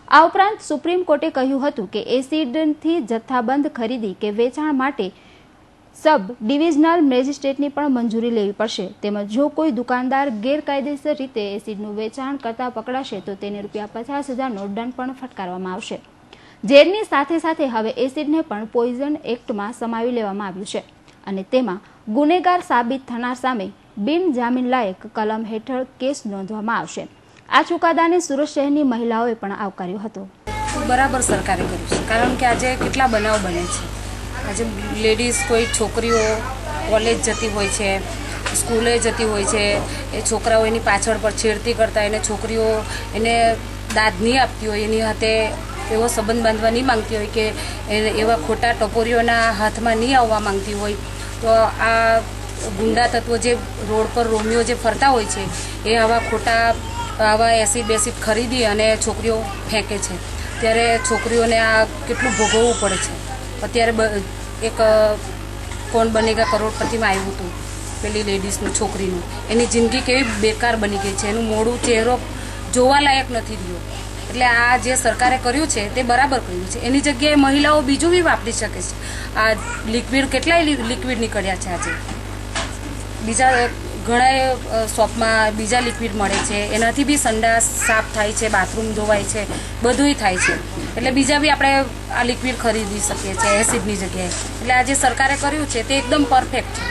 આ ઉપરાંત સુપ્રીમ કોર્ટે કહ્યું હતું કે એસિડથી જથ્થાબંધ ખરીદી કે વેચાણ માટે સબ ડિવિઝનલ મેજિસ્ટ્રેટની પણ મંજૂરી લેવી પડશે. તેમજ જો કોઈ દુકાનદાર ગેરકાયદેસર રીતે એસિડનું વેચાણ કરતા પકડાશે તો તેને ₹50,000નો દંડ પણ ફટકારવામાં આવશે. ઝેરની સાથે સાથે હવે એસિડને પણ પોઈઝન એક્ટમાં સમાવી લેવામાં આવ્યું છે અને તેમાં ગુનેગાર સાબિત થનાર સામે બિન જામીન લાયક કલમ હેઠળ કેસ નોંધવામાં આવશે. આ ચુકાદાને સુરત શહેરની મહિલાઓએ પણ આવકાર્યો હતો. બરાબર સરકારે કર્યું છે કારણ કે આજે કેટલા બનાવ બને છે. આજે લેડીઝ કોઈ છોકરીઓ કોલેજ જતી હોય છે, સ્કૂલે જતી હોય છે, એ છોકરાઓ એની પાછળ પર છેડતી કરતા એને છોકરીઓ એને દાદ નહીં આપતી હોય, એની હાથે એવો સંબંધ બાંધવા નહીં માંગતી હોય કે એવા ખોટા ટપોરીઓના હાથમાં નહીં આવવા માંગતી હોય તો આ ગુંડા તત્વો જે રોડ પર રોમિયો જે ફરતા હોય છે એ આવા ખોટા આવા એસિડ ખરીદી અને છોકરીઓ ફેંકે છે. ત્યારે છોકરીઓને આ કેટલું ભોગવવું પડે છે. અત્યારે એક કોણ બનેગા કરોડપતિમાં આવ્યું હતું પેલી લેડીઝનું છોકરીનું, એની જિંદગી કેવી બેકાર બની ગઈ છે, એનું મોઢું ચહેરો જોવાલાયક નથી રહ્યો. એટલે આ જે સરકારે કર્યું છે તે બરાબર કર્યું છે. એની જગ્યાએ મહિલાઓ બીજું બી વાપરી શકે છે. આ લિક્વિડ કેટલાય લિક્વિડ નીકળ્યા છે આજે, બીજા ઘણા શોપમાં બીજા લિક્વિડ મળે છે, એનાથી બી સંડાસ સાફ થાય છે, બાથરૂમ ધોવાય છે, બધુંય થાય છે. એટલે બીજા બી આપણે આ લિક્વિડ ખરીદી શકીએ છીએ એસિડની જગ્યાએ. એટલે આ જે સરકારે કર્યું છે તે એકદમ પરફેક્ટ છે.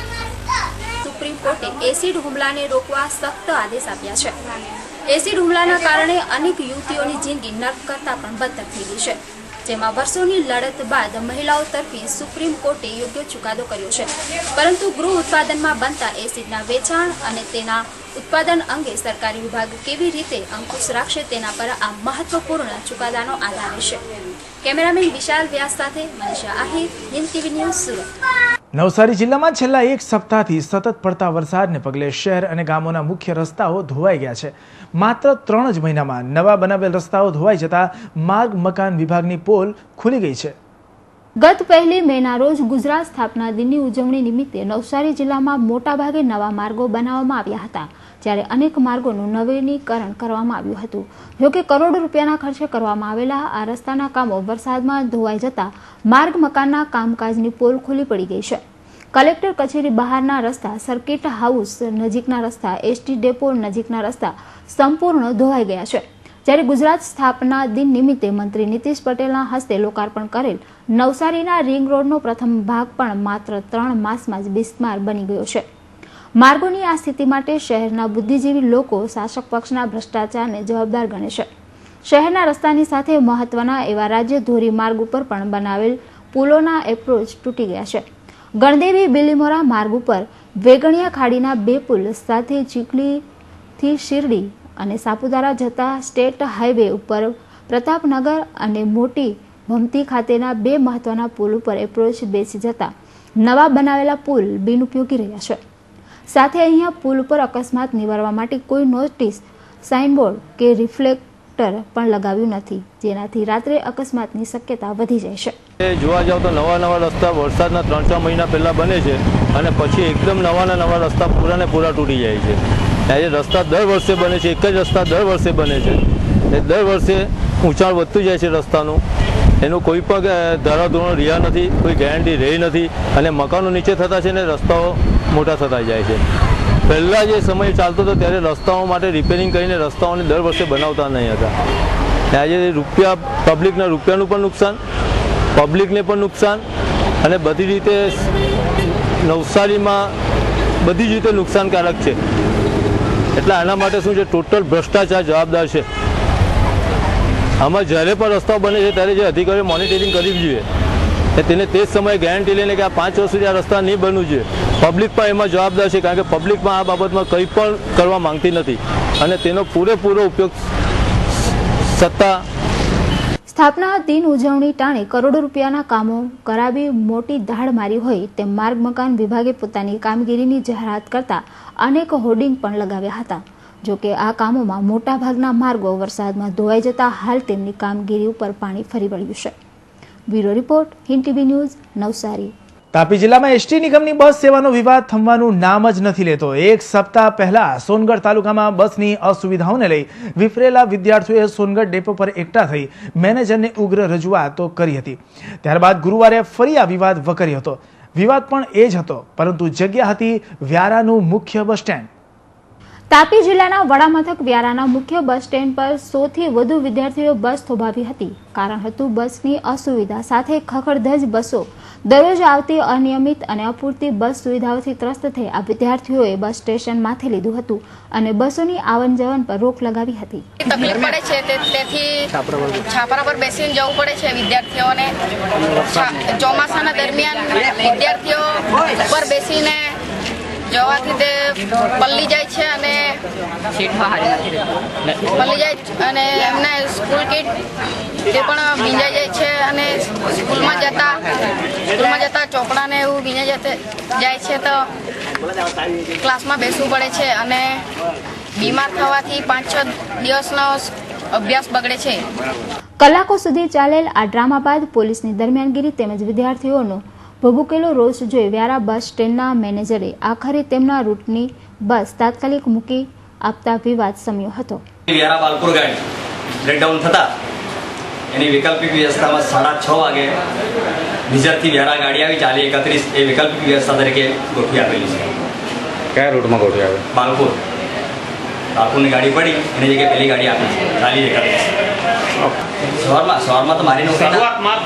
સુપ્રીમ કોર્ટે એસિડ હુમલાને રોકવા સખ્ત આદેશ આપ્યા છે. એસિડ હુમલાના કારણે અનેક યુવતીઓની જિંદગી નર્ક કરતાં પણ બદતર થઈ ગઈ છે, જેમાં વર્ષોની લડત બાદ મહિલાઓ તરફી સુપ્રીમ કોર્ટે યોગ્ય ચુકાદો કર્યો છે. પરંતુ ગૃહ ઉત્પાદનમાં બનતા એસિડના વેચાણ અને તેના ઉત્પાદન અંગે સરકારી વિભાગ કેવી રીતે અંકુશ રાખશે તેના પર આ મહત્વપૂર્ણ ચુકાદાનો આધાર રહેશે. કેમેરામેન વિશાલ વ્યાસ સાથે મનીષા આહિર, હિન્દ ટીવી ન્યૂઝ, સુરત. નવસારી જિલ્લામાં છેલ્લા એક સપ્તાહથી સતત પડતા વરસાદને પગલે શહેર અને ગામોના મુખ્ય રસ્તાઓ ધોવાઈ ગયા છે. માત્ર 3 જ મહિનામાં નવા બનાવેલ રસ્તાઓ ધોવાઈ જતા માર્ગ મકાન વિભાગની પોલ ખુલી ગઈ છે. ગત 1 મેના રોજ ગુજરાત સ્થાપના દિનની ઉજવણી નિમિત્તે નવસારી જિલ્લામાં મોટાભાગે નવા માર્ગો બનાવવામાં આવ્યા હતા, જ્યારે અનેક માર્ગોનું નવીનીકરણ કરવામાં આવ્યું હતું. જોકે કરોડો રૂપિયાના ખર્ચે કરવામાં આવેલા આ રસ્તાના કામો વરસાદમાં ધોવાઈ જતા માર્ગ મકાનના કામકાજની પોલ ખુલ્લી પડી ગઈ છે. કલેક્ટર કચેરી બહારના રસ્તા, સર્કિટ હાઉસ નજીકના રસ્તા, એસટી ડેપો નજીકના રસ્તા સંપૂર્ણ ધોવાઈ ગયા છે. જ્યારે ગુજરાત સ્થાપના દિન નિમિત્તે મંત્રી નીતિશ પટેલના હસ્તે લોકાર્પણ કરેલ નવસારીના રિંગ રોડનો પ્રથમ ભાગ પણ માત્ર 3 માસમાં જ બિસ્માર બની ગયો છે. માર્ગોની આ સ્થિતિ માટે શહેરના બુદ્ધિજીવી લોકો શાસક પક્ષના ભ્રષ્ટાચારને જવાબદાર ગણે છે. શહેરના રસ્તાની સાથે મહત્વના એવા રાજ્ય ધોરીમાર્ગ ઉપર પણ બનાવેલ પુલોના એપ્રોચ તૂટી ગયા છે. ગણદેવી બિલીમોરા માર્ગ ઉપર વેગણિયા ખાડીના 2 પુલ સાથે ચીખલીથી શિરડી અને સાપુતારા જતા સ્ટેટ હાઈવે ઉપર પ્રતાપનગર અને મોટી ભમતી ખાતેના 2 મહત્વના પુલ ઉપર એપ્રોચ બેસી જતા નવા બનાવેલા પુલ બિનઉપયોગી રહ્યા છે. સાથે અહીંયા પુલ ઉપર અકસ્માત નિવારવા માટે કોઈ નોટિસ, સાઇનબોર્ડ કે રિફ્લેક્ટર પણ લગાવ્યું નથી, જેનાથી રાત્રે અકસ્માતની શક્યતા વધી જાય છે. જોવા જાવ તો નવા રસ્તા વરસાદના 3-4 મહિના પહેલા બને છે અને પછી એકદમ નવા રસ્તા પૂરા તૂટી જાય છે. આજે રસ્તા દર વર્ષે બને છે, એક જ રસ્તા દર વર્ષે બને છે. દર વર્ષે ઊંચાણ વધતું જાય છે રસ્તાનું. એનું કોઈ પણ ધારાધોરણ રહ્યા નથી, કોઈ ગેરંટી રહી નથી અને મકાનો નીચે થતા છે ને રસ્તાઓ મોટા થતા જાય છે. પહેલાં જે સમય ચાલતો હતો ત્યારે રસ્તાઓ માટે રિપેરિંગ કરીને રસ્તાઓને દર વર્ષે બનાવતા નહીં હતા. આજે પબ્લિકના રૂપિયાનું પણ નુકસાન, પબ્લિકને પણ નુકસાન અને બધી રીતે નવસારીમાં બધી જ રીતે નુકસાનકારક છે. એટલે આના માટે શું છે, ટોટલ ભ્રષ્ટાચાર જવાબદાર છે. આમાં જ્યારે પણ રસ્તાઓ બને છે ત્યારે જે અધિકારીઓ મોનિટરિંગ કરવી જોઈએ તેને તે જ સમયે ગેરંટી લઈને કે આ 5 વર્ષ સુધી આ રસ્તા નહીં બનવું જોઈએ. પબ્લિક પણ એમાં જવાબદાર છે, કારણ કે પબ્લિકમાં આ બાબતમાં કંઈ પણ કરવા માંગતી નથી અને તેનો પૂરેપૂરો ઉપયોગ સત્તા. સ્થાપના દિન ઉજવણી ટાણે કરોડો રૂપિયાના કામો કરાવી મોટી દાઢ મારી હોય તેમ માર્ગ મકાન વિભાગે પોતાની કામગીરીની જાહેરાત કરતા અનેક હોર્ડિંગ પણ લગાવ્યા હતા. જોકે આ કામોમાં મોટાભાગના માર્ગો વરસાદમાં ધોવાઈ જતા હાલ તેમની કામગીરી ઉપર પાણી ફરી વળ્યું છે. Bureau report, Hind TV news, Navsari. Tapi જિલ્લામાં એસટી નિગમની બસ સેવાનો વિવાદ થમવાનું નામ જ નથી લેતો. 1 સપ્તાહ પહેલા સોનગઢ તાલુકામાં બસની અસુવિધાઓને લઈ વિફરેલા વિદ્યાર્થીઓએ સોનગઢ ડેપો પર એકઠા થઈ મેનેજરને ઉગ્ર રજૂઆતો કરી હતી. ત્યારબાદ ગુરુવારે ફરી આ વિવાદ વકર્યો હતો. વિવાદ પણ એ જ હતો, પરંતુ જગ્યા હતી વ્યારાનું મુખ્ય બસ સ્ટેન્ડ. તાપી જિલ્લાના વડામથક વ્યારાના મુખ્ય બસ સ્ટેન્ડ પર 100 થી વધુ વિદ્યાર્થીઓ બસ થોભાવી હતી. કારણ હતું બસની અસુવિધા સાથે ખખડધજ બસો. દરરોજ આવતી અનિયમિત અને અપૂરતી બસ સુવિધાઓથી ત્રસ્ત થઈ આ વિદ્યાર્થીઓએ બસ સ્ટેશન માથે લીધું હતું અને બસોની આવન જવન પર રોક લગાવી હતી. તકલીફ પડે છે તેથી છાપરા પર બેસીને જવું પડે છે વિદ્યાર્થીઓને. ચોમાસાના દરમિયાન વિદ્યાર્થીઓ ઉપર બેસીને જવાથી તે પલ્લી જાય છે અને પલ્લી જાય અને એમને સ્કૂલ કીટ તે પણ ભીંજાઈ જાય છે અને સ્કૂલમાં જતા ચોપડાને એવું ભીંજાઈ જાય છે તો ક્લાસમાં બેસવું પડે છે અને બીમાર થવાથી 5-6 દિવસનો અભ્યાસ બગડે છે. કલાકો સુધી ચાલેલ આ ડ્રામા બાદ પોલીસની દરમિયાનગીરી તેમજ વિદ્યાર્થીઓનો ભભૂકેલો રોષ જોઈ વ્યારા બસ સ્ટેન્ડના મેનેજરે આખરે તેમના રૂટની બસ તાત્કાલિક મૂકી આપતા વિવાદ શમ્યો હતો. વ્યારા બાલપુર ગાડી બ્રેકડાઉન થતા એની વૈકલ્પિક વ્યવસ્થામાં 6:30 વાગે નિઝરથી વ્યારા ગાડી આવી 431 એ વૈકલ્પિક વ્યવસ્થા તરીકે ગોઠવી આપેલી છે. કયા રૂટમાં ગોઠવી આવે? બાલપુરની ગાડી પડી એની જગ્યાએ પેલી ગાડી આપી છે 431. સવારમાં તો મારી નોકરી શરૂઆતમાં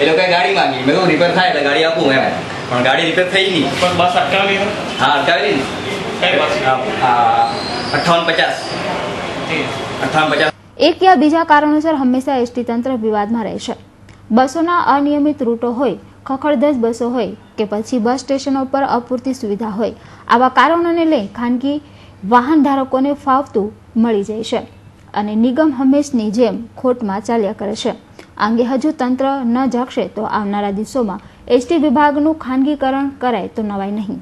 એ લોકોએ ગાડી માંગી. મેં કહું રિપેર થાય એટલે ગાડી આપું એમ, પણ ગાડી રિપેર થઈ નહીં. પણ બસ અટકાવેલી? હા, અટકાવેલી ને. 5850. એક યા બીજા કારણોસર હંમેશા એસટી તંત્ર વિવાદમાં રહે છે. બસોના અનિયમિત રૂટો હોય, ખખડધજ બસો હોય કે પછી બસ સ્ટેશનો પર અપૂરતી સુવિધા હોય, આવા કારણોને લઈ ખાનગી વાહન ધારકોને ફાવતું મળી જાય છે અને નિગમ હંમેશની જેમ ખોટમાં ચાલ્યા કરે છે. આ અંગે હજુ તંત્ર ન જાગશે તો આવનારા દિવસોમાં એસટી વિભાગનું ખાનગીકરણ કરાય તો નવાય નહીં.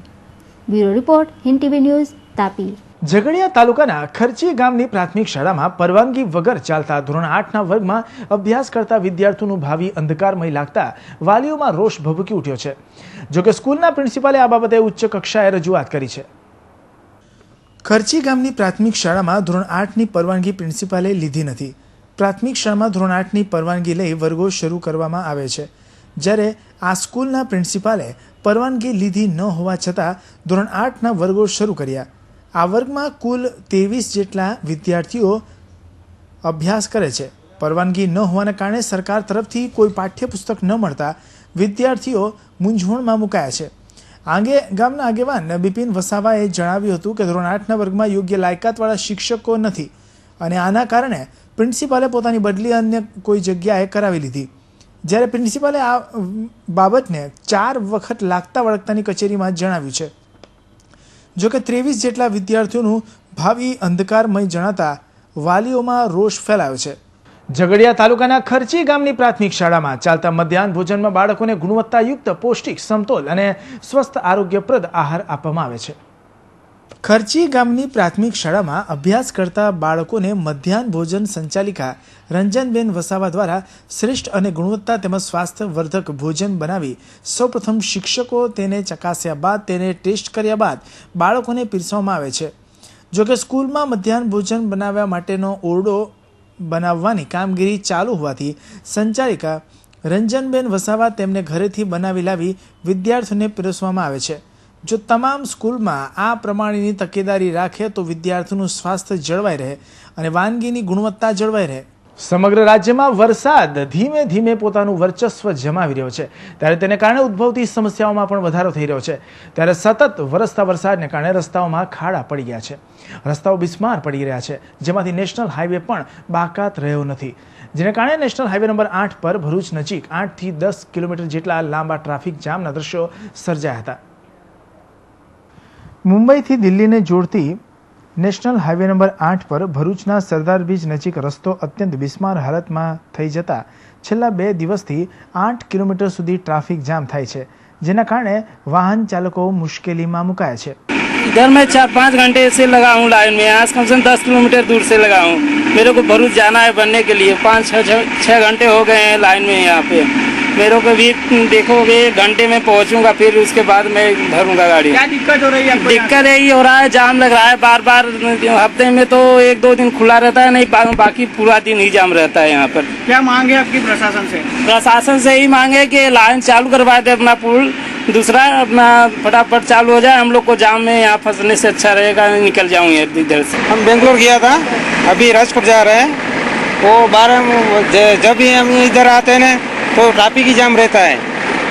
Bureau report, Hind TV news, Tapi. Jhagadia તાલુકાના ખર્ચી ગામની પ્રાથમિક શાળામાં પરવાનગી વગર ચાલતા ધોરણ 8ના વર્ગમાં અભ્યાસ કરતા વિદ્યાર્થીઓનું ભાવિ અંધકારમય લાગતા વાલીઓમાં રોષ ભભૂકી ઉઠ્યો છે. જોકે સ્કૂલના પ્રિન્સિપાલે આ બાબતે ઉચ્ચ કક્ષાએ રજૂઆત કરી છે. ખર્ચી ગામની પ્રાથમિક શાળામાં ધોરણ 8ની પરવાનગી પ્રિન્સિપાલે લીધી નથી. પ્રાથમિક શાળામાં ધોરણ 8ની પરવાનગી લઈ વર્ગો શરૂ કરવામાં આવે છે, જ્યારે આ સ્કૂલના પ્રિન્સિપાલે પરવાનગી લીધી ન હોવા છતાં ધોરણ 8ના વર્ગો શરૂ કર્યા. આ વર્ગમાં કુલ 23 જેટલા વિદ્યાર્થીઓ અભ્યાસ કરે છે. પરવાનગી ન હોવાના કારણે સરકાર તરફથી કોઈ પાઠ્યપુસ્તક ન મળતા વિદ્યાર્થીઓ મૂંઝવણમાં મુકાયા છે. આ અંગે ગામના આગેવાન બિપિન વસાવાએ જણાવ્યું હતું કે ધોરણ 8ના વર્ગમાં યોગ્ય લાયકાતવાળા શિક્ષકો નથી અને આના કારણે પ્રિન્સિપાલે પોતાની બદલી અન્ય કોઈ જગ્યાએ કરાવી લીધી. જ્યારે પ્રિન્સિપાલે આ બાબતને 4 વખત લાગતા વળગતાની કચેરીમાં જણાવ્યું છે. જોકે 23 જેટલા વિદ્યાર્થીઓનું ભાવિ અંધકારમય જણાતા વાલીઓમાં રોષ ફેલાયો છે. ઝઘડિયા તાલુકાના ખર્ચી ગામની પ્રાથમિક શાળામાં ચાલતા મધ્યાહન ભોજનમાં બાળકોને ગુણવત્તાયુક્ત પૌષ્ટિક, સમતોલ અને સ્વસ્થ આરોગ્યપ્રદ આહાર આપવામાં આવે છે. ખર્ચી ગામની પ્રાથમિક શાળામાં અભ્યાસ કરતા બાળકોને મધ્યાહન ભોજન સંચાલિકા રંજનબેન વસાવા દ્વારા શ્રેષ્ઠ અને ગુણવત્તા તેમજ સ્વાસ્થ્યવર્ધક ભોજન બનાવી સૌપ્રથમ શિક્ષકો તેને ચકાસ્યા બાદ તેને ટેસ્ટ કર્યા બાદ બાળકોને પીરસવામાં આવે છે. જોકે સ્કૂલમાં મધ્યાહન ભોજન બનાવવા માટેનો ઓરડો બનાવવાની કામગીરી ચાલુ હોવાથી સંચાલિકા રંજનબેન વસાવા તેમને ઘરેથી બનાવી લાવી વિદ્યાર્થીઓને પીરસવામાં આવે છે. જો તમામ સ્કૂલમાં આ પ્રમાણેની તકેદારી રાખે તો વિદ્યાર્થીઓનું સ્વાસ્થ્ય જળવાઈ રહે અને વાનગીની ગુણવત્તા જળવાઈ રહે. સમગ્ર રાજ્યમાં વરસાદ ધીમે ધીમે પોતાનું વર્ચસ્વ જમાવી રહ્યો છે, ત્યારે તેને કારણે ઉદ્ભવતી સમસ્યાઓમાં પણ વધારો થઈ રહ્યો છે. ત્યારે સતત વરસતા વરસાદને કારણે રસ્તાઓમાં ખાડા પડી ગયા છે, રસ્તાઓ બિસ્માર પડી રહ્યા છે, જેમાંથી નેશનલ હાઈવે પણ બાકાત રહ્યો નથી, જેને કારણે નેશનલ હાઈવે નંબર 8 પર ભરૂચ નજીક 8 થી 10 કિલોમીટર જેટલા લાંબા ટ્રાફિક જામના દ્રશ્યો સર્જાયા હતા. મુંબઈથી દિલ્હીને જોડતી નેશનલ હાઈવે નંબર 8 પર ભરૂચના સરદાર બ્રિજ નજીક રસ્તો અત્યંત બિસ્માર હાલતમાં થઈ જતા છેલ્લા 2 દિવસથી 8 કિલોમીટર સુધી ટ્રાફિક જામ થાય છે, જેના કારણે વાહન ચાલકો મુશ્કેલીમાં મુકાયા છે. इधर मैं 4-5 घंटे से लगा हूँ लाइन में, यहाँ कम से कम 10 किलोमीटर दूर से लगा हूँ. मेरे को भरूच जाना है बनने के लिए, 5-6 घंटे हो गए हैं लाइन में. यहाँ पे मेरे को भी देखोगे 1 घंटे में पहुँचूंगा, फिर उसके बाद मैं भरूंगा गाड़ी. क्या दिक्कत हो रही है? दिक्कत यही हो रहा है, जाम लग रहा है बार बार. हफ्ते में तो 1-2 दिन खुला रहता है, नहीं बाकी पूरा दिन ही जाम रहता है यहाँ पर. क्या मांग है आपकी प्रशासन से? प्रशासन से यही मांग है कि लाइन चालू करवा दे अपना पुल, दूसरा अपना फटाफट चालू हो जाए. हम लोग को जाम में यहाँ फंसने से अच्छा रहेगा, निकल जाऊँ इधर से. हम बेंगलोर गया था, अभी राजकोट जा रहे हैं. वो 12 जब भी हम इधर आते हैं ना तो ट्रैफिक ही जाम रहता है.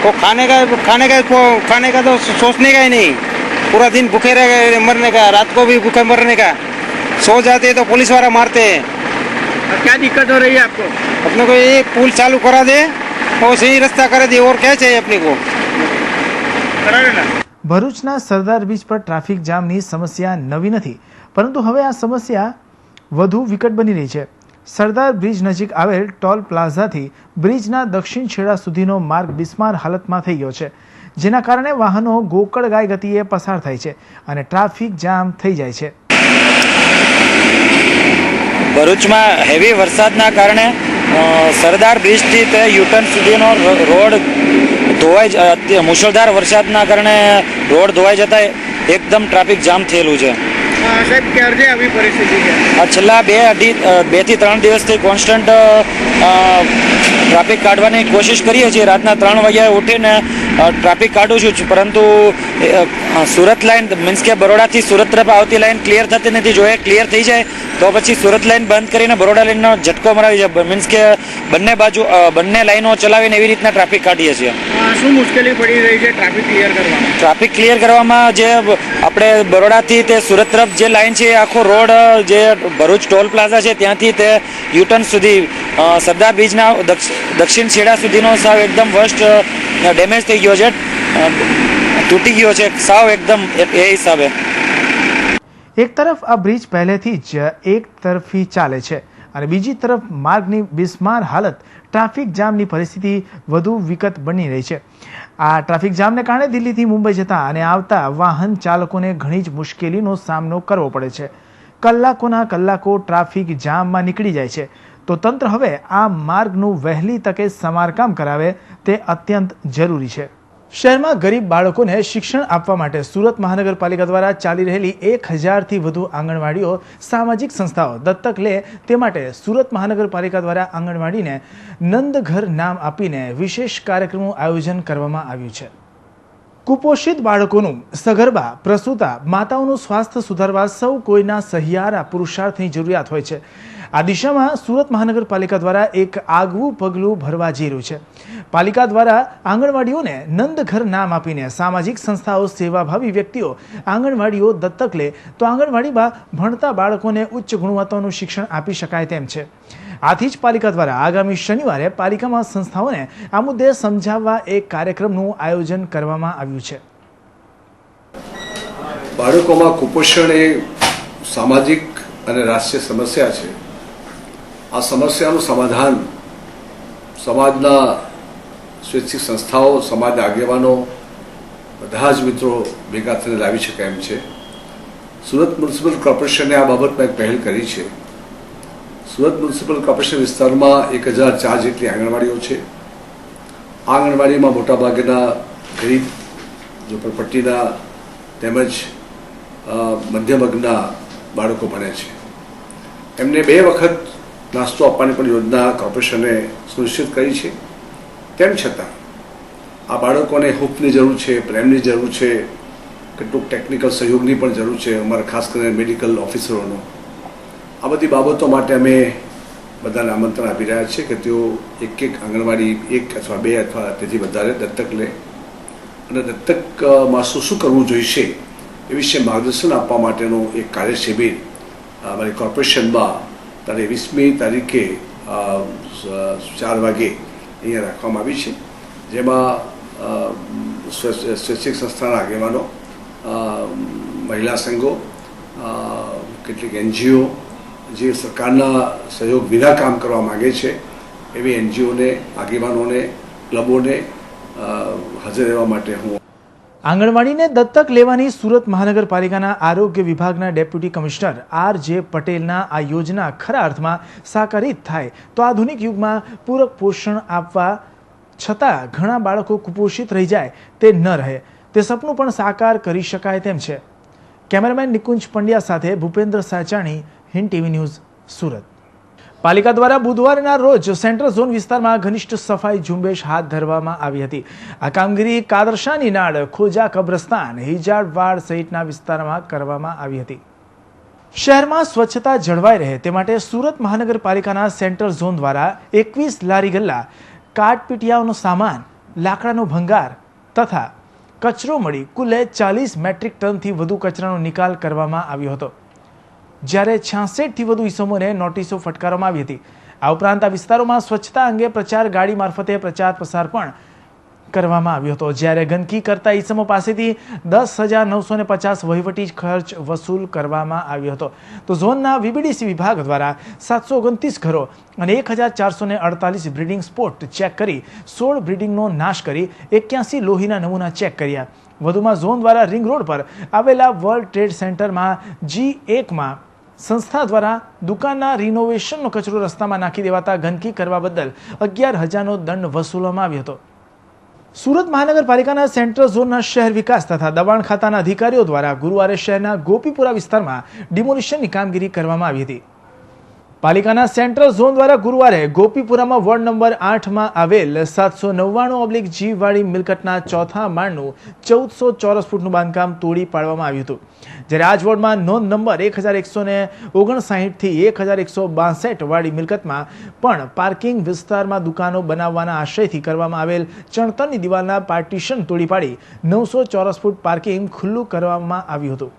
वो खाने का तो सोचने का ही नहीं, पूरा दिन भूखे रह मरने का, रात को भी भूखे मरने का. सो जाते हैं तो पुलिस वाला मारते हैं. क्या दिक्कत हो रही है आपको? अपने को ये पुल चालू करा दे और सही रास्ता करा दे, और क्या चाहिए अपने को? ભરૂચના સરદાર બ્રિજ પર ટ્રાફિક જામની સમસ્યા નવી નથી, પરંતુ હવે આ સમસ્યા વધુ વિકટ બની રહી છે. સરદાર બ્રિજ નજીક આવેલ ટોલ પ્લાઝાથી બ્રિજના દક્ષિણ છેડા સુધીનો માર્ગ બિસ્માર હાલતમાં થઈ ગયો છે, જેના કારણે વાહનો ગોકળગાય ગતિએ પસાર થાય છે અને ટ્રાફિક જામ થઈ જાય છે. ભરૂચમાં હેવી વરસાદના કારણે સરદાર બ્રિજથી તે યુટર્ન સુધીનો રોડ ધોવાઈ, મુશળધાર વરસાદના કારણે રોડ ધોવાઈ જતા એકદમ ટ્રાફિક જામ થયેલું છે. સાહેબ ક્યારે આવી પરિસ્થિતિ છે? છેલ્લા 2 થી 3 દિવસથી કોન્સ્ટન્ટ ટ્રાફિક કાઢવાની કોશિશ કરીએ છીએ. રાતના 3 વાગ્યાએ ઉઠીને ટ્રાફિક કાઢું છું, પરંતુ સુરત લાઇન મીન્સ કે બરોડાથી સુરત તરફ આવતી લાઇન ક્લિયર થતી નથી. જો એ ક્લિયર થઈ જાય તો પછી સુરત લાઇન બંધ કરીને બરોડા લાઇનનો ઝટકો મરાવી જાય. મીન્સ કે બંને બાજુ બંને લાઇનો ચલાવીને એવી રીતના ટ્રાફિક કાઢીએ છીએ. શું મુશ્કેલી પડી રહી છે ટ્રાફિક ક્લિયર કરવામાં? ટ્રાફિક ક્લિયર કરવામાં જે આપણે બરોડાથી તે સુરત તરફ જે લાઇન છે, આખો રોડ જે ભરૂચ ટોલ પ્લાઝા છે ત્યાંથી તે યુટર્ન સુધી સરદાર બ્રિજના દક્ષિણ છેડા સુધીનો સાવ એકદમ વર્સ્ટ ડેમેજ થઈ ગયો છે, તૂટી ગયો છે સાવ એકદમ એ હિસાબે. એક તરફ આ બ્રિજ પહેલેથી જ એક તરફી ચાલે છે અને બીજી તરફ માર્ગની બિસ્માર હાલત ટ્રાફિક જામની પરિસ્થિતિ વધુ વિકટ બની રહી છે. આ ટ્રાફિક જામને કારણે દિલ્હીથી મુંબઈ જતા અને આવતા વાહન ચાલકોને ઘણી જ મુશ્કેલીનો સામનો કરવો પડે છે. કલાકોના કલાકો ટ્રાફિક જામમાં નીકળી જાય છે, તો તંત્ર હવે આ માર્ગનું વહેલી તકે સમારકામ કરાવે તે અત્યંત જરૂરી છે. શહેરમાં ગરીબ બાળકોને શિક્ષણ આપવા માટે સુરત મહાનગરપાલિકા દ્વારા ચાલી રહેલી 1000થી વધુ આંગણવાડીઓ સામાજિક સંસ્થાઓ દત્તક લે તે માટે સુરત મહાનગરપાલિકા દ્વારા આંગણવાડીને નંદઘર નામ આપીને વિશેષ કાર્યક્રમનું આયોજન કરવામાં આવ્યું છે. કુપોષિત બાળકોનું, સગર્ભા, પ્રસૂતા માતાઓનું સ્વાસ્થ્ય સુધારવા સૌ કોઈના સહિયારા પુરુષાર્થની જરૂરિયાત હોય છે. આ દિશામાં સુરત મહાનગરપાલિકા દ્વારા એક આગવું પગલું ભરવા જઈ રહ્યું છે. પાલિકા દ્વારા આંગણવાડીઓને નંદઘર નામ આપીને સામાજિક સંસ્થાઓ, સેવાભાવી વ્યક્તિઓ આંગણવાડીઓ દત્તક લે તો આંગણવાડીમાં ભણતા બાળકોને ઉચ્ચ ગુણવત્તાનું શિક્ષણ આપી શકાય તેમ છે. આથી જ પાલિકા દ્વારા આગામી શનિવારે પાલિકામાં સંસ્થાઓને આ મુદ્દે સમજાવવા એક કાર્યક્રમનું આયોજન કરવામાં આવ્યું છે. બાળકોમાં કુપોષણ એ સામાજિક અને રાષ્ટ્રીય સમસ્યા છે. આ સમસ્યાનું સમાધાન સમાજના સ્વૈચ્છિક સંસ્થાઓ, સમાજના આગેવાનો, બધા જ મિત્રો ભેગા થઈને લાવી શકાય એમ છે. સુરત મ્યુનિસિપલ કોર્પોરેશને આ બાબતમાં એક પહેલ કરી છે. સુરત મ્યુનિસિપલ કોર્પોરેશન વિસ્તારમાં 1004 જેટલી આંગણવાડીઓ છે. આ આંગણવાડીમાં મોટાભાગના ગરીબ, ઝૂંપડપટ્ટીના તેમજ મધ્યમ વર્ગના બાળકો ભણે છે. એમને 2 વખત નાસ્તો આપવાની પણ યોજના કોર્પોરેશને સુનિશ્ચિત કરી છે. તેમ છતાં આ બાળકોને હૂંફની જરૂર છે, પ્રેમની જરૂર છે, કેટલુંક ટેકનિકલ સહયોગની પણ જરૂર છે, અમારા ખાસ કરીને મેડિકલ ઓફિસરોનો. આ બધી બાબતો માટે અમે બધાને આમંત્રણ આપી રહ્યા છીએ કે તેઓ એક આંગણવાડી 1 અથવા 2 અથવા તેથી વધારે દત્તક લે અને દત્તકમાં શું કરવું જોઈશે એ વિશે માર્ગદર્શન આપવા માટેનો એક કાર્ય શિબિર અમારી કોર્પોરેશનમાં તારીખ 20મી તારીખે 4 વાગે અહીંયા રાખવામાં આવી છે. જેમાં સ્વૈચ્છિક સંસ્થાના આગેવાનો, મહિલા સંઘો, કેટલીક NGO જે સરકારના સહયોગ વિના કામ કરવા માગે છે એવી NGOને, આગેવાનોને, ક્લબોને હાજર રહેવા માટે હું. આંગણવાડીને દત્તક લેવાની સુરત મહાનગરપાલિકાના આરોગ્ય વિભાગના ડેપ્યુટી કમિશનર RJ પટેલના આ યોજના ખરા અર્થમાં સાકારિત થાય તો આધુનિક યુગમાં પૂરક પોષણ આપવા છતાં ઘણા બાળકો કુપોષિત રહી જાય તે ન રહે તે સપનું પણ સાકાર કરી શકાય તેમ છે. કેમેરામેન નિકુંજ પંડ્યા સાથે ભૂપેન્દ્ર સાચાણી, હિન્દ TV ન્યૂઝ, સુરત. પાલિકા દ્વારા બુધવારના રોજ સેન્ટ્રલ ઝોન વિસ્તારમાં ઘનિષ્ઠ સફાઈ ઝુંબેશ હાથ ધરવામાં આવી હતી. આ કામગીરી કાદરશાની નાળ, ખોજા કબ્રસ્તાન, હિજાડવાડ સહિતના વિસ્તારમાં કરવામાં આવી હતી. શહેરમાં સ્વચ્છતા જળવાઈ રહે તે માટે સુરત મહાનગરપાલિકાના સેન્ટ્રલ ઝોન દ્વારા 21 લારી ગલ્લા, કાટપીટિયાઓનો સામાન, લાકડાનો ભંગાર તથા કચરો મળી કુલ 40 મેટ્રિક ટનથી વધુ કચરાનો નિકાલ કરવામાં આવ્યો હતો. જ્યારે 66થી વધુ ઇસમોને નોટિસો ફટકારવામાં આવી હતી. આ ઉપરાંત આ વિસ્તારોમાં સ્વચ્છતા અંગે પ્રચાર ગાડી મારફતે પ્રચાર પ્રસાર પણ કરવામાં આવ્યો હતો. જ્યારે ગંદકી કરતા ઇસમો પાસેથી 10,950 વહીવટી ખર્ચ વસૂલ કરવામાં આવ્યો હતો. તો ઝોનના VBDC વિભાગ દ્વારા 729 ઘરો અને 1,448 બ્રીડિંગ સ્પોટ ચેક કરી 16 બ્રીડિંગનો નાશ કરી 81 લોહીના નમૂના ચેક કર્યા. વધુમાં ઝોન દ્વારા રિંગ રોડ પર આવેલા વર્લ્ડ ટ્રેડ સેન્ટરમાં G1માં સંસ્થા દ્વારા દુકાનના રિનોવેશનનો કચરો રસ્તામાં નાખી દેવાતા ગંદકી કરવા બદલ 11,000નો દંડ વસૂલવામાં આવ્યો હતો. સુરત મહાનગરપાલિકાના સેન્ટ્રલ ઝોનના શહેર વિકાસ તથા દબાણ ખાતાના અધિકારીઓ દ્વારા ગુરુવારે શહેરના ગોપીપુરા વિસ્તારમાં ડિમોલિશનની કામગીરી કરવામાં આવી હતી. પાલિકાના સેન્ટ્રલ ઝોન દ્વારા ગુરુવારે ગોપીપુરામાં વોર્ડ નંબર 8માં આવેલ 799/G વાળી મિલકતના ચોથા માળનું 1400 ચોરસ ફૂટનું બાંધકામ તોડી પાડવામાં આવ્યું હતું. જ્યારે આ જ વોર્ડમાં નોંધ નંબર 1159 થી 1162 વાળી મિલકતમાં પણ પાર્કિંગ વિસ્તારમાં દુકાનો બનાવવાના આશયથી કરવામાં આવેલ ચણતરની દિવાલના પાર્ટીશન તોડી પાડી 900 ચોરસ ફૂટ પાર્કિંગ ખુલ્લું કરવામાં આવ્યું હતું.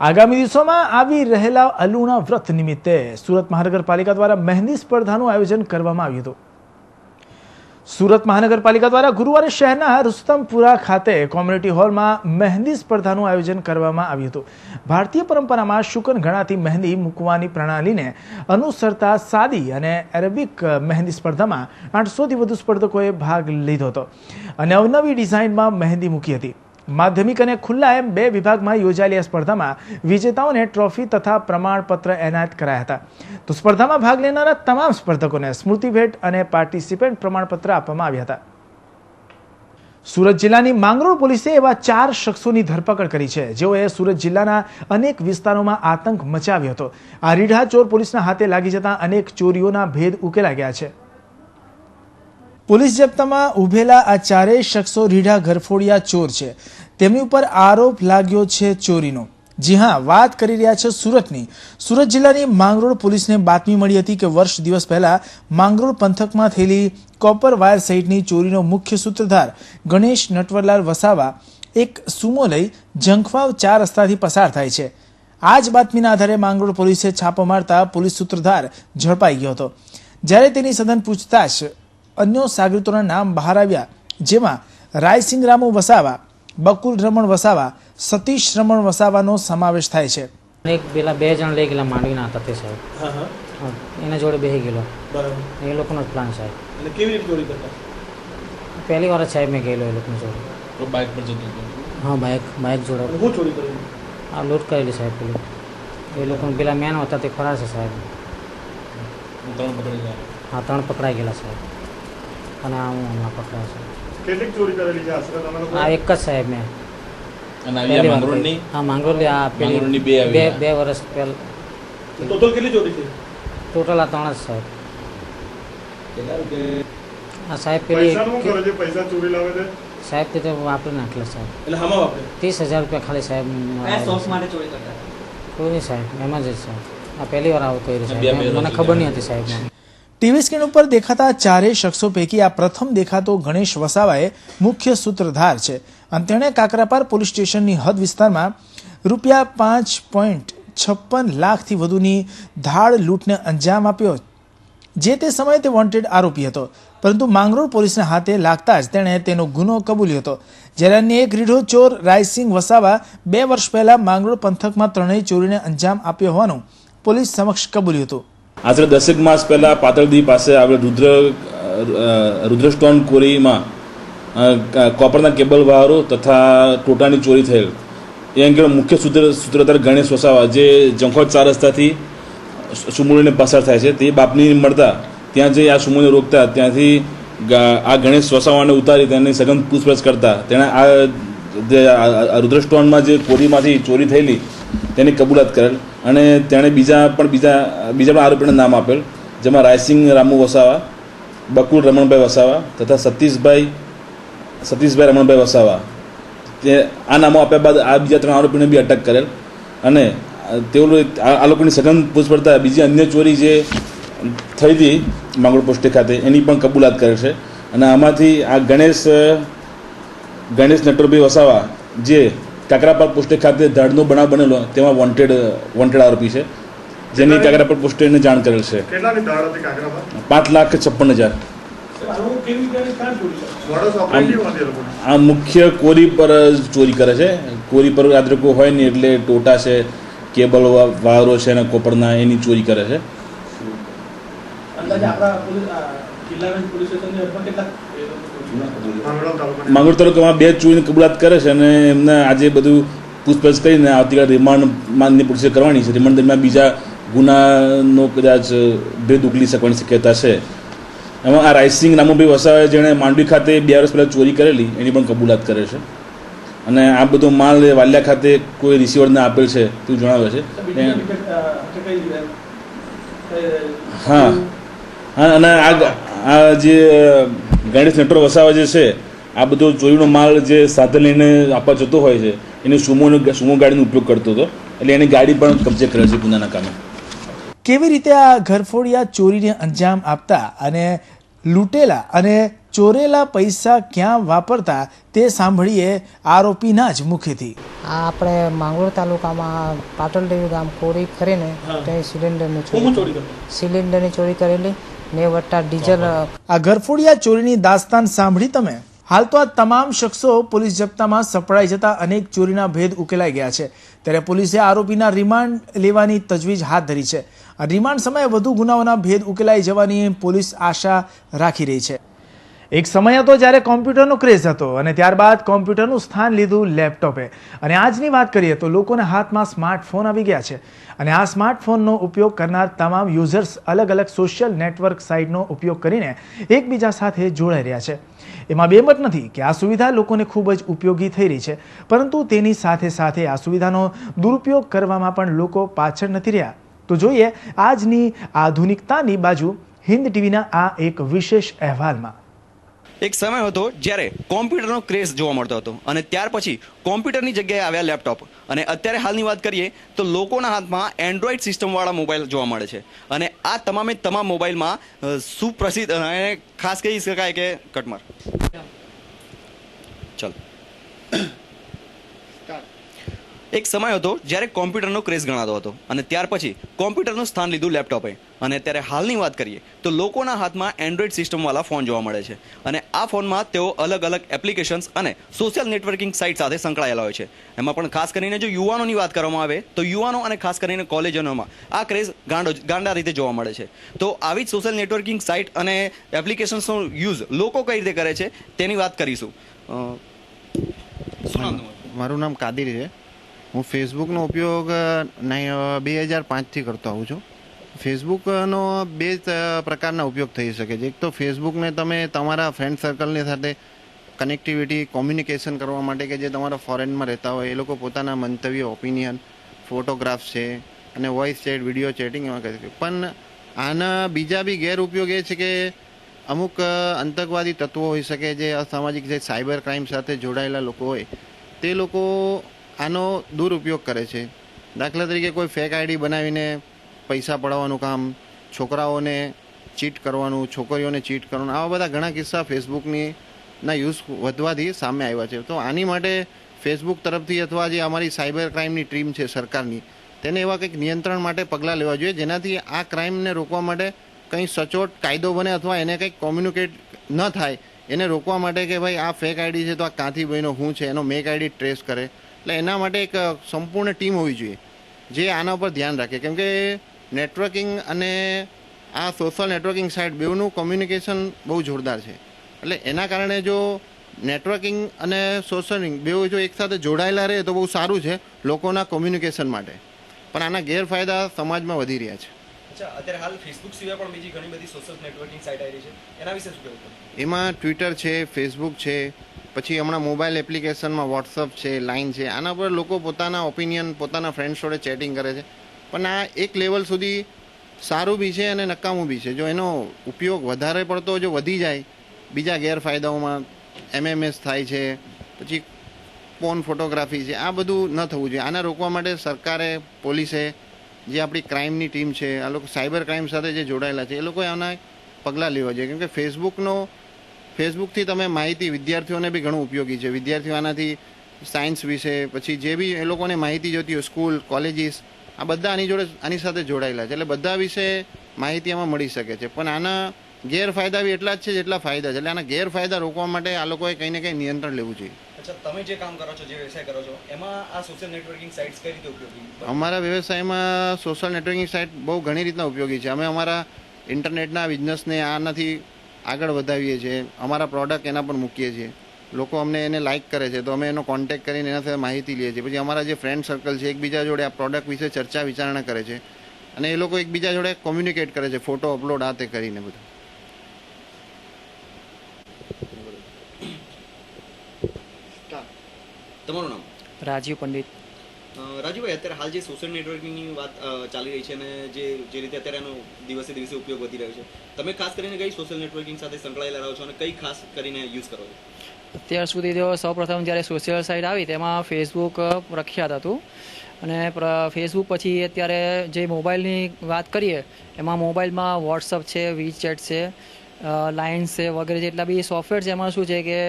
આગામી દિવસોમાં આવી રહેલા અલુણા વ્રત નિમિત્તે સુરત મહાનગરપાલિકા દ્વારા મહેંદી સ્પર્ધાનું આયોજન કરવામાં આવ્યું હતું. સુરત મહાનગરપાલિકા દ્વારા ગુરુવારે શહેરના રુસ્તમપુરા ખાતે કોમ્યુનિટી હોલમાં મહેંદી સ્પર્ધાનું આયોજન કરવામાં આવ્યું હતું. ભારતીય પરંપરામાં શુકન ગણાતી મહેંદી મૂકવાની પ્રણાલીને અનુસરતા સાદી અને એરેબિક મહેંદી સ્પર્ધામાં 800થી વધુ સ્પર્ધકોએ ભાગ લીધો હતો અને અવનવી ડિઝાઇનમાં મહેંદી મૂકી હતી. માધ્યમિક અને ખુલ્લા એમ 2 વિભાગમાં યોજાયેલી આ સ્પર્ધામાં વિજેતાઓને ટ્રોફી તથા પ્રમાણપત્ર એનાયત કરાયા હતા. તો સ્પર્ધામાં ભાગ લેનારા તમામ સ્પર્ધકોને સ્મૃતિ ભેટ અને પાર્ટિસિપેન્ટ પ્રમાણપત્ર આપવામાં આવ્યા હતા. સુરત જિલ્લાની માંગરોળ પોલીસે એવા 4 શખ્સોની ધરપકડ કરી છે જેઓએ સુરત જિલ્લાના અનેક વિસ્તારોમાં આતંક મચાવ્યો હતો. આ રીઢા ચોર પોલીસના હાથે લાગી જતા અનેક ચોરીઓના ભેદ ઉકેલાઈ ગયા છે. પોલીસ જપ્તામાં ઉભેલા આ 4 શખ્સો રીઢા ઘરફોડિયા ચોર છે. તેમની ઉપર આરોપ લાગ્યો છે ચોરીનો. જી હા, વાત કરી રહ્યા છે સુરતની. સુરત જિલ્લાની માંગરોળ પોલીસને બાતમી મળી હતી કે વર્ષ દિવસ પહેલા માંગરોળ પંથકમાં થયેલી કોપર વાયર સહિતની ચોરીનો મુખ્ય સૂત્રધાર ગણેશ નટવરલાલ વસાવા એક સુમો લઈ જંખવાવ 4 રસ્તાથી પસાર થાય છે. આ જ બાતમીના આધારે માંગરોળ પોલીસે છાપો મારતા પોલીસ સૂત્રધાર ઝડપાઈ ગયો હતો. જ્યારે તેની સઘન પૂછતાછ અન્ય સાગરીતોના નામ બહાર આવ્યા, જેમાં રાયસિંગ રામુ વસાવા, બકુલ રમણ વસાવા, સતીશ રમણ વસાવાનો સમાવેશ થાય છે. એક પેલા 2 જણ લઈ ગયેલા માંડવીના હતા તે સાહેબ. એના જોડે બેસી ગયેલો. બરાબર. એ લોકોનો જ પ્લાન સાહેબ. એટલે કેવી રીતે ચોરી કરતા? પહેલી વાર જ સાહેબ મેં ગયેલો એ લોકોની જોડે. તો બાઇક પર જતો હતો? હા, બાઇક જોડે. હું ચોરી કરી? આ લૂંટ કરેલી સાહેબ પેલી. એ લોકોને પેલા મેન હતા તે ફરાર છે સાહેબ. 3 પકડી ગયા? હા, 3 પકડાઈ ગયેલા સાહેબ. અને આ હું હમણાં પકડાય છે. કેટલીક ચોરી કરેલી છે આશરે તમે લોકો? આ એક જ સાહેબ મેં. અને આ માંગરોળની? હા, માંગરોળની. આ માંગરોળની 2 વર્ષ પહેલા. ટોટલ કેટલી ચોરી થઈ? ટોટલ આ 3 જ સાહેબ. આ સાહેબ પેલી પૈસા ચોરી લાવે છે સાહેબ તે વાપરી નાખેલા સાહેબ. એટલે હામાં વાપરે? 30,000 રૂપિયા ખાલી સાહેબ. શોખ માટે ચોરી કરતા? કોઈ નહીં સાહેબ, એમ જ સાહેબ. આ પહેલી વાર આવું કર્યું સાહેબ. મને ખબર નહીં હતી સાહેબ. ટીવી સ્ક્રીન ઉપર દેખાતા 4 શખ્સો પૈકી આ પ્રથમ દેખાતો ગણેશ વસાવાએ મુખ્ય સૂત્રધાર છે અને તેણે કાકરાપાર પોલીસ સ્ટેશનની હદ વિસ્તારમાં ₹5.56 લાખથી વધુની ધાડ લૂંટને અંજામ આપ્યો. જે તે સમયે તે વોન્ટેડ આરોપી હતો, પરંતુ માંગરોળ પોલીસના હાથે લાગતા જ તેણે તેનો ગુનો કબૂલ્યો હતો. જ્યારે અન્ય એક રીઢો ચોર રાયસિંગ વસાવા 2 વર્ષ પહેલા માંગરોળ પંથકમાં 3 ચોરીને અંજામ આપ્યો હોવાનું પોલીસ સમક્ષ કબૂલ્યું હતું. આશરે 10 માસ પહેલા પાતળદી પાસે આવેલ રુદ્રસ્ટોન કોરીમાં કોપરના કેબલ વાહરો તથા ટોટાની ચોરી થયેલ. એ અંગે મુખ્ય સૂત્રધાર ગણેશ વસાવા જે જંખોદ 4 રસ્તાથી સુમુળીને પસાર થાય છે તે બાપની મળતા ત્યાં જઈ આ સુમુળીને રોકતા ત્યાંથી આ ગણેશ વસાવાને ઉતારી તેની સઘન પૂછપરછ કરતા તેણે આ રુદ્રસ્ટોનમાં જે કોરીમાંથી ચોરી થયેલી તેની કબૂલાત કરેલ અને તેણે બીજા પણ આરોપીને નામ આપેલ, જેમાં રાયસિંગ રામુ વસાવા, બકુલ રમણભાઈ વસાવા તથા સતીશભાઈ રમણભાઈ વસાવા. તે આ નામો આપ્યા બાદ આ બીજા 3 આરોપીને બી અટક કરેલ અને તેઓ આ લોકોની સઘન પૂછપરછ બીજી અન્ય ચોરી જે થઈ હતી માંગરોળ પોસ્ટે ખાતે એની પણ કબૂલાત કરે છે. અને આમાંથી આ ગણેશ નટવરભાઈ વસાવા જે કાકરાપાર પોસ્ટે ખાતે ધાડનો બનાવ બનેલો તેમાં વોન્ટેડ આરોપી છે, જેની કાકરાપાર પોસ્ટે જાણ કરેલ છે. કેટલાની ધાડ હતી કાકરાપાર? 5,56,000. આ મુખ્ય કોરી પર ચોરી કરે છે. કોરી પર યાત્રિકો હોય ને એટલે ટોટા છે, કેબલ વાયરો છે અને કોપરના એની ચોરી કરે છે. માંગરોળ તાલુકામાં 2 ચોરીની કબૂલાત કરે છે અને એમને આજે બધું પૂછપરછ કરીને આવતીકાલે રિમાન્ડની પોલીસે કરવાની છે. રિમાન્ડ દરમિયાન બીજા ગુનાનો કદાચ ભેદ ઉકલી શકવાની શક્યતા છે. એમાં આ રાયસિંગ રામુભાઈ વસાવાએ જેણે માંડવી ખાતે 2 વર્ષ પહેલાં ચોરી કરેલી એની પણ કબૂલાત કરે છે અને આ બધો માલ વાલિયા ખાતે કોઈ રિસીવરને આપેલ છે તેવું જણાવે છે. હા, અને આ જે ગણેશ નટવર વસાવા જે છે આ બધો ચોરીનો માલ જે સાથે લઈને આપવા જતો હોય છે એની સુમો ગાડીનો ઉપયોગ કરતો હતો, એટલે એની ગાડી પણ કબજે કરેલ છે ગુનાના કામે. કેવી રીતે આ ઘરફોડિયા ચોરીને અંજામ આપતા અને લૂંટેલા અને ચોરેલા પૈસા ક્યાં વાપરતા તે સાંભળીએ આરોપીના જ મુખેથી. આ આપણે માંગરોળ તાલુકામાં પાટલદેવી ગામ કોરી કરીને ત્યાં સિલિન્ડરની ચોરી કરેલી ને વટ્ટા ડીઝલ. આ ઘરફોડિયા ચોરીની દાસ્તાન સાંભળી તમે? હાલ તો આ તમામ શખ્સો પોલીસ જપ્તામાં સપડાઈ જતા અનેક ચોરીના ભેદ ઉકેલાઈ ગયા છે. ત્યારે પોલીસે આરોપીના રિમાન્ડ લેવાની તજવીજ હાથ ધરી છે. આ રિમાન્ડ સમયે વધુ ગુનાઓના ભેદ ઉકેલાઈ જવાની પોલીસ આશા રાખી રહી છે. એક સમય હતો જ્યારે કોમ્પ્યુટરનો ક્રેઝ હતો અને ત્યારબાદ કોમ્પ્યુટરનું સ્થાન લીધું લેપટોપે. અને આજની વાત કરીએ તો લોકોના હાથમાં સ્માર્ટફોન આવી ગયા છે અને આ સ્માર્ટફોનનો ઉપયોગ કરનાર તમામ યુઝર્સ અલગ અલગ સોશિયલ નેટવર્ક સાઇટનો ઉપયોગ કરીને એકબીજા સાથે જોડાઈ રહ્યા છે. એમાં બેમત નથી કે આ સુવિધા લોકોને ખૂબ જ ઉપયોગી થઈ રહી છે, પરંતુ તેની સાથે સાથે આ સુવિધાનો દુરુપયોગ કરવામાં પણ લોકો પાછળ નથી રહ્યા. તો જોઈએ આજની આધુનિકતાની બાજુ હિન્દ ટીવીના આ એક વિશેષ અહેવાલમાં. એક સમય હતો જ્યારે કોમ્પ્યુટરનો ક્રેઝ જોવા મળતો હતો અને ત્યાર પછી કોમ્પ્યુટરની જગ્યાએ આવ્યા લેપટોપ અને અત્યારે હાલની વાત કરીએ તો લોકોના હાથમાં એન્ડ્રોઈડ સિસ્ટમવાળા મોબાઈલ જોવા મળે છે અને આ તમામે તમામ મોબાઈલમાં સુપ્રસિદ્ધ અને ખાસ કહી શકાય કે કટમાર ચાલો. એક સમય હતો જ્યારે કોમ્પ્યુટરનો ક્રેઝ ગણાતો હતો અને ત્યાર પછી કોમ્પ્યુટરનું સ્થાન લીધું લેપટોપે અને અત્યારે હાલની વાત કરીએ તો લોકોના હાથમાં એન્ડ્રોઈડ સિસ્ટમવાળા ફોન જોવા મળે છે અને આ ફોનમાં તેઓ અલગ અલગ એપ્લિકેશન્સ અને સોશિયલ નેટવર્કિંગ સાઇટ સાથે સંકળાયેલા હોય છે. એમાં પણ ખાસ કરીને જો યુવાનોની વાત કરવામાં આવે તો યુવાનો અને ખાસ કરીને કોલેજોમાં આ ક્રેઝ ગાંડા રીતે જોવા મળે છે. તો આવી જ સોશિયલ નેટવર્કિંગ સાઇટ અને એપ્લિકેશન્સનો યુઝ લોકો કઈ રીતે કરે છે તેની વાત કરીશું. મારું નામ કાદિર છે. હું ફેસબુકનો ઉપયોગ 2005થી કરતો આવું છું. ફેસબુકનો બે પ્રકારના ઉપયોગ થઈ શકે છે. એક તો ફેસબુકને તમે તમારા ફ્રેન્ડ સર્કલની સાથે કનેક્ટિવિટી કોમ્યુનિકેશન કરવા માટે કે જે તમારા ફોરેનમાં રહેતા હોય એ લોકો પોતાના મંતવ્ય ઓપિનિયન ફોટોગ્રાફ્સ છે અને વોઇસ ચેટ વિડીયો ચેટિંગ એમાં કરી શકે. પણ આના બીજા બી ગેરઉપયોગ એ છે કે અમુક આતંકવાદી તત્વો હોઈ શકે જે અસામાજિક જે સાયબર ક્રાઇમ સાથે જોડાયેલા લોકો હોય તે લોકો આનો દુરુપયોગ કરે છે. દાખલા તરીકે કોઈ ફેક આઈડી બનાવીને પૈસા પડાવવાનું કામ, છોકરાઓને ચીટ કરવાનું, છોકરીઓને ચીટ કરવાનું, આવા બધા ઘણા કિસ્સા ફેસબુકની યુઝ વધવાથી સામે આવ્યા છે. તો આની માટે ફેસબુક તરફથી અથવા જે અમારી સાયબર ક્રાઇમની ટીમ છે સરકારની તેને એવા કંઈક નિયંત્રણ માટે પગલાં લેવા જોઈએ જેનાથી આ ક્રાઇમને રોકવા માટે કંઈ સચોટ કાયદો બને અથવા એને કંઈક કોમ્યુનિકેટ ન થાય એને રોકવા માટે કે ભાઈ આ ફેક આઈડી છે તો આ ક્યાંથી બન્યો શું છે એનો મેક આઈડી ટ્રેસ કરે. એટલે એના માટે એક સંપૂર્ણ ટીમ હોવી જોઈએ જે આના ઉપર ધ્યાન રાખે. કેમ કે નેટવર્કિંગ અને આ સોશિયલ નેટવર્કિંગ સાઇટ બેઉનું કોમ્યુનિકેશન બહુ જોરદાર છે. એટલે એના કારણે જો નેટવર્કિંગ અને સોશિયલિંગ બેઉ જો એકસાથે જોડાયેલા રહે તો બહુ સારું છે લોકોના કોમ્યુનિકેશન માટે. પણ આના ગેરફાયદા સમાજમાં વધી રહ્યા છે. અત્યારે હાલ ફેસબુક સિવાય પણ બીજી ઘણી બધી સોશિયલ નેટવર્કિંગ સાઇટ આવી રહી છે, એના વિશે શું કહેવું? એમાં ટ્વિટર છે, ફેસબુક છે, પછી હમણાં મોબાઈલ એપ્લિકેશનમાં વોટ્સઅપ છે, લાઇન છે. આના પર લોકો પોતાના ઓપિનિયન પોતાના ફ્રેન્ડ્સ જોડે ચેટિંગ કરે છે. પણ આ એક લેવલ સુધી સારું બી છે અને નકામું બી છે. જો એનો ઉપયોગ વધારે પડતો જો વધી જાય બીજા ગેરફાયદાઓમાં MMS થાય છે, પછી પોર્ન ફોટોગ્રાફી છે, આ બધું ન થવું જોઈએ. આને રોકવા માટે સરકારે, પોલીસે, જે આપણી ક્રાઇમની ટીમ છે, આ લોકો સાયબર ક્રાઇમ સાથે જે જોડાયેલા છે એ લોકોએ આના પગલાં લેવા જોઈએ. કેમ કે ફેસબુકથી તમે માહિતી વિદ્યાર્થીઓને બી ઘણું ઉપયોગી છે. વિદ્યાર્થીઓ આનાથી સાયન્સ વિશે પછી જે બી એ લોકોને માહિતી જોતી હોય સ્કૂલ, કોલેજીસ, આ બધા આની સાથે જોડાયેલા છે. એટલે બધા વિશે માહિતી આમાં મળી શકે છે. પણ આના ગેરફાયદા બી એટલા જ છે જેટલા ફાયદા છે. એટલે આના ગેરફાયદા રોકવા માટે આ લોકોએ કંઈ ને કંઈ નિયંત્રણ લેવું જોઈએ. અચ્છા, તમે જે કામ કરો છો, જે વ્યવસાય કરો છો, એમાં આ સોશિયલ નેટવર્કિંગ સાઇટ્સ કઈ રીતે ઉપયોગી? અમારા વ્યવસાયમાં સોશિયલ નેટવર્કિંગ સાઇટ બહુ ઘણી રીતના ઉપયોગી છે. અમે અમારા ઇન્ટરનેટના બિઝનેસને આનાથી આગળ વધાવીએ છીએ. અમારા પ્રોડક્ટ એના પર મૂકીએ છીએ. લોકો અમને એને લાઇક કરે છે તો અમે એનો કોન્ટેક્ટ કરીને એના સાથે માહિતી લઈએ છીએ. પછી અમારા જે ફ્રેન્ડ સર્કલ છે એકબીજા જોડે આ પ્રોડક્ટ વિશે ચર્ચા વિચારણા કરે છે અને એ લોકો એકબીજા જોડે કોમ્યુનિકેટ કરે છે, ફોટો અપલોડ આ તે કરીને બધું. તમારું નામ? રાજીવ પંડિત. રાજુભાઈ, અત્યારે હાલ જે સોશિયલ નેટવર્કિંગની વાત ચાલી રહી છે અને જે રીતે અત્યારે એનો દિવસે દિવસે ઉપયોગ વધી રહ્યો છે, તમે ખાસ કરીને કઈ સોશિયલ નેટવર્કિંગ સાથે સંકળાયેલા રહો છો અને કઈ ખાસ કરીને યુઝ કરો છો? અત્યાર સુધી તો સૌપ્રથમ જ્યારે સોશિયલ સાઇટ આવી તેમાં ફેસબુક પ્રખ્યાત હતું અને ફેસબુક પછી અત્યારે જે મોબાઈલની વાત કરીએ એમાં મોબાઈલમાં વોટ્સઅપ છે, વીચેટ છે, લાઇન્સ છે વગેરે જેટલા બી સોફ્ટવેર છે. એમાં શું છે કે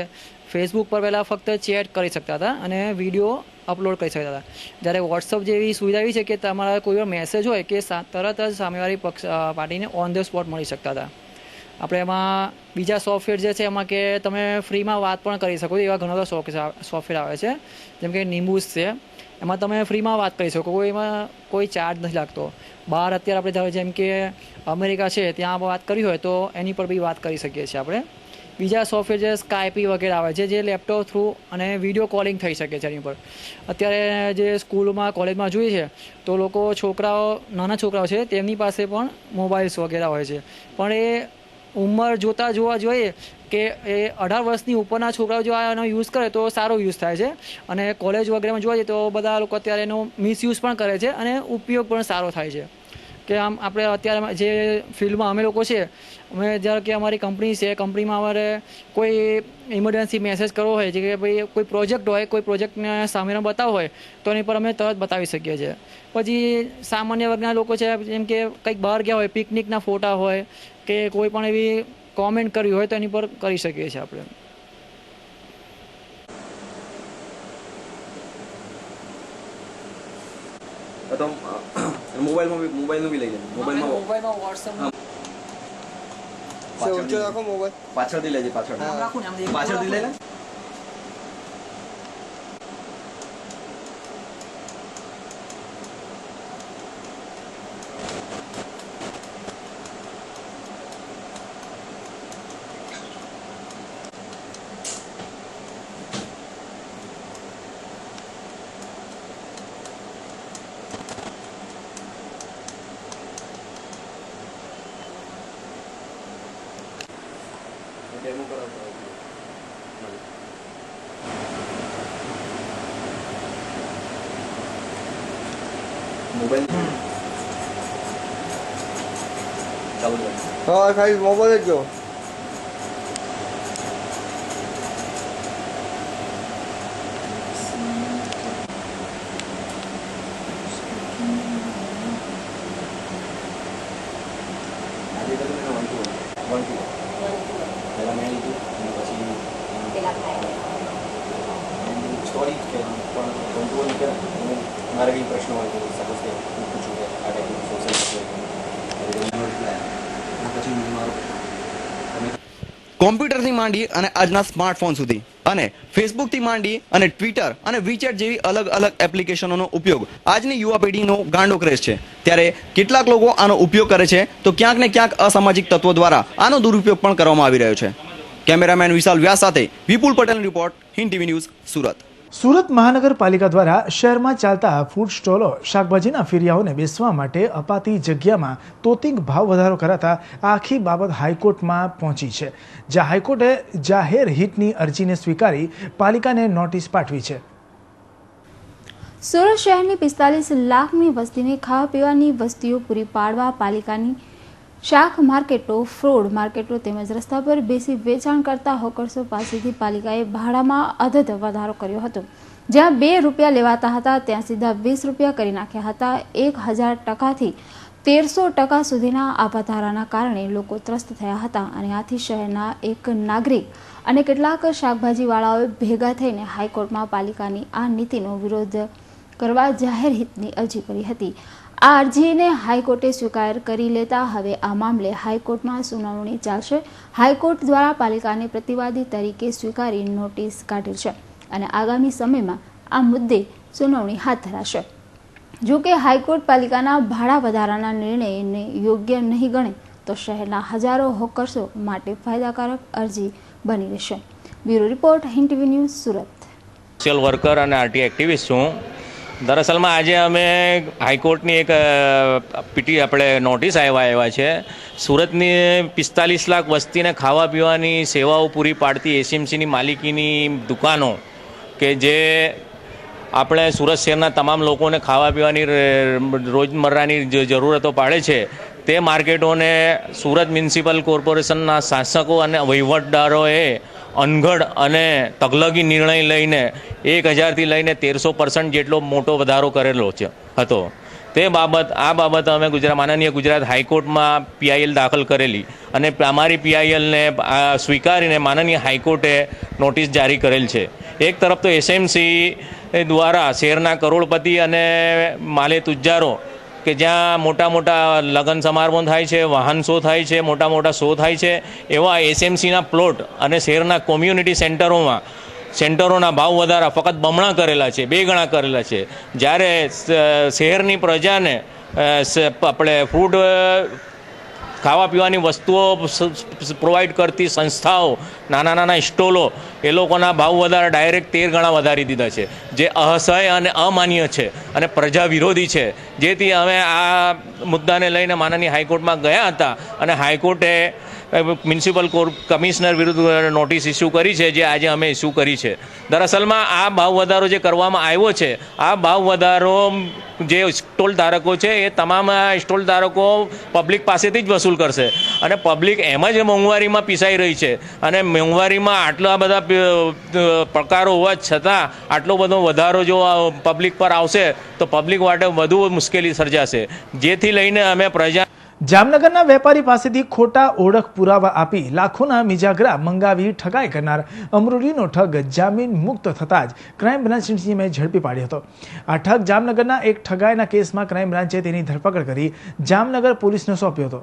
ફેસબુક પર પહેલાં ફક્ત ચેટ કરી શકતા હતા અને વિડીયો અપલોડ કરી શકતા હતા. જ્યારે વોટ્સઅપ જેવી સુવિધા એવી છે કે તમારા કોઈ પણ મેસેજ હોય કે તરત જ સામેવાળી પાર્ટીને ઓન ધ સ્પોટ મળી શકતા હતા. આપણે એમાં બીજા સોફ્ટવેર જે છે એમાં કે તમે ફ્રીમાં વાત પણ કરી શકો એવા ઘણા બધા સોફ્ટવેર આવે છે, જેમ કે નિમ્બુસ છે. એમાં તમે ફ્રીમાં વાત કરી શકો, એમાં કોઈ ચાર્જ નથી લાગતો. બહાર અત્યારે આપણે જેમ કે અમેરિકા છે ત્યાં વાત કરવી હોય તો એની પર બી વાત કરી શકીએ છીએ આપણે. બીજા સોફ્ટવેર જે સ્કાયપી વગેરે આવે છે જે લેપટોપ થ્રુ અને વિડીયો કોલિંગ થઈ શકે છે એની પર. અત્યારે જે સ્કૂલમાં કોલેજમાં જોઈએ છે તો લોકો નાના છોકરાઓ છે તેમની પાસે પણ મોબાઈલ્સ વગેરે હોય છે, પણ એ ઉંમર જોવા જોઈએ કે એ 18 વર્ષની ઉપરના છોકરાઓ જો આનો યુઝ કરે તો સારો યુઝ થાય છે. અને કોલેજ વગેરેમાં જોવા જઈએ તો બધા લોકો અત્યારે એનો મિસયુઝ પણ કરે છે અને ઉપયોગ પણ સારો થાય છે. કે આમ આપણે અત્યારે જે ફિલ્ડમાં અમે લોકો છે, અમે જ્યારે કે અમારી કંપની છે, કંપનીમાં અમારે કોઈ ઇમરજન્સી મેસેજ કરવો હોય છે કે ભાઈ કોઈ પ્રોજેક્ટ હોય, કોઈ પ્રોજેક્ટને સામેનો બતાવવો હોય તો એની પર અમે તરત બતાવી શકીએ છીએ. પછી સામાન્ય વર્ગના લોકો છે જેમ કે કંઈક બહાર ગયા હોય, પિકનિકના ફોટા હોય કે કોઈ પણ એવી કોમેન્ટ કરવી હોય તો એની પર કરી શકીએ છીએ આપણે. તો મોબાઈલનું બી લઈ લે. મોબાઈલમાં વોટ્સએપ પાછળથી લેજે, પાછળથી લઈ લે. ડેમો કરાવતો મોબાઈલ ચાલુ કર. હા ખાલી મોબાઈલ જ જો. સ્ટોરી પણ કંટ્રોલ કરે. મારે કંઈ પ્રશ્ન હોય તો સપોઝ કે હું પૂછું કે આ ટાઈપનું સોશિયલ કોમ્પ્યુટરથી માંડી અને આજના સ્માર્ટફોન સુધી અને ફેસબુકથી માંડી અને ટ્વિટર અને વીચેટ જેવી અલગ અલગ એપ્લિકેશનોનો ઉપયોગ આજની યુવા પેઢીનો ગાંડો ક્રેઝ છે. ત્યારે કેટલાક લોકો આનો ઉપયોગ કરે છે તો ક્યાંક ને ક્યાંક અસામાજિક તત્વો દ્વારા આનો દુરુપયોગ પણ કરવામાં આવી રહ્યો છે. કેમેરામેન વિશાલ વ્યાસ સાથે વિપુલ પટેલનો report, Hind TV news, Surat. Surat મહાનગરપાલિકા દ્વારા શહેરમાં ચાલતા ફૂડ સ્ટોલો, શાકભાજીના ફેરિયાઓને બેસવા માટે અપાતી જગ્યામાં તોતિંગ ભાવ વધારો કરાતા આખી બાબત હાઈકોર્ટમાં પહોંચી છે, જ્યાં હાઈકોર્ટે જાહેર હિતની અરજીને સ્વીકારી પાલિકાને નોટિસ પાઠવી છે. સુરત શહેરની 45 લાખની વસ્તીને ખાવા પીવાની વસ્તુઓ પૂરી પાડવા પાલિકાની શાક માર્કેટો, ફ્રૂટ માર્કેટો તેમજ રસ્તા પર બેસી વેચાણ કરતા હોકર્સો પાસેથી પાલિકાએ ભાડામાં અધધ વધારો કર્યો હતો. જ્યાં 2 રૂપિયા લેવાતા હતા ત્યાં સીધા 20 રૂપિયા કરી નાખ્યા હતા. 1000% થી 1300% સુધીના આ વધારાના કારણે લોકો ત્રસ્ત થયા હતા અને આથી શહેરના એક નાગરિક અને કેટલાક શાકભાજીવાળાઓએ ભેગા થઈને હાઈકોર્ટમાં પાલિકાની આ નીતિનો વિરોધ કરવા જાહેર હિતની અરજી કરી હતી. આ અરજીને હાઈકોર્ટે સ્વીકાર કરી લેતા હવે આ મામલે હાઈકોર્ટમાં સુનાવણી ચાલશે. હાઈકોર્ટ દ્વારા પાલિકાને પ્રતિવાદી તરીકે સ્વીકારી નોટિસ કાઢી છે અને આગામી સમયમાં આ મુદ્દે સુનાવણી હાથ ધરાશે. જો કે હાઈકોર્ટ પાલિકાના ભાડા વધારાના નિર્ણયને યોગ્ય નહીં ગણે તો શહેરના હજારો હોકર્સો માટે ફાયદાકારક અરજી બની રહેશે. Bureau report, Hind TV news, Surat. Social worker અને આરટી એક્ટિવિસ્ટ છું. દરઅસલમાં આજે અમે હાઈકોર્ટની એક આપણે નોટિસ આવ્યા છે. સુરતની 45 લાખ વસ્તીને ખાવા પીવાની સેવાઓ પૂરી પાડતી એસએમસીની માલિકીની દુકાનો કે જે આપણે સુરત શહેરના તમામ લોકોને ખાવા પીવાની રોજમર્રાની જરૂરતો પાડે છે તે માર્કેટોને સુરત મ્યુનિસિપલ કોર્પોરેશનના શાસકો અને વહીવટદારોએ અનગઢ અને તગલગી નિર્ણય લઈને 1000થી લઈને 1300% જેટલો મોટો વધારો કરેલો હતો. આ બાબત અમે માનનીય ગુજરાત હાઈકોર્ટમાં પીઆઈએલ દાખલ કરેલી અને અમારી પીઆઈએલને સ્વીકારીને માનનીય હાઈકોર્ટે નોટિસ જારી કરેલ છે. એક તરફ તો એસએમસી દ્વારા શહેરના કરોડપતિ અને માલે તુજારો કે જ્યાં મોટા મોટા લગ્ન સમારંભો થાય છે, વાહન શો થાય છે, મોટા મોટા શો થાય છે, એવા એસએમસીના પ્લોટ અને શહેરના કોમ્યુનિટી સેન્ટરોના ભાવ વધારા ફક્ત બમણા કરેલા છે, 2 ગણા કરેલા છે. જ્યારે શહેરની પ્રજાને આપણે ફૂડ ખાવા પીવાની વસ્તુઓ પ્રોવાઈડ કરતી સંસ્થાઓ, નાના સ્ટોલો, એ લોકોના ભાવ વધારા ડાયરેક્ટ 13 ગણા વધારી દીધા છે, જે અસહ્ય અને અમાન્ય છે અને પ્રજા વિરોધી છે. જેથી અમે આ મુદ્દાને લઈને માનનીય હાઈકોર્ટમાં ગયા હતા અને હાઈકોર્ટે મ્યુનિસિપલ કમિશનર વિરુદ્ધ નોટિસ ઇસ્યુ કરી છે, જે આજે અમે ઇસ્યુ કરી છે. દરઅસલમાં આ ભાવ વધારો જે કરવામાં આવ્યો છે, આ ભાવ વધારો જે સ્ટોલ ધારકો છે એ તમામ સ્ટોલ ધારકો પબ્લિક પાસેથી જ વસૂલ કરશે અને પબ્લિક એમ જ મોંઘવારીમાં પીસાઈ રહી છે અને મોંઘવારીમાં આટલા બધા પ્રકારો હોવા છતાં આટલો બધો વધારો જો પબ્લિક પર આવશે તો પબ્લિક માટે વધુ મુશ્કેલી સર્જાશે. જેથી લઈને અમે પ્રજા જામનગરના વેપારી પાસેથી ખોટા ઓળખ પુરાવા આપી લાખોના મિજાગરા મંગાવી ઠગાઈ કરનાર અમરોલીનો ઠગ જામીન મુક્ત થતાં જ ક્રાઇમ બ્રાન્ચની ટીમે ઝડપી પાડ્યો હતો. આ ઠગ જામનગરના એક ઠગાઈના કેસમાં ક્રાઇમ બ્રાન્ચે તેની ધરપકડ કરી જામનગર પોલીસને સોંપ્યો હતો.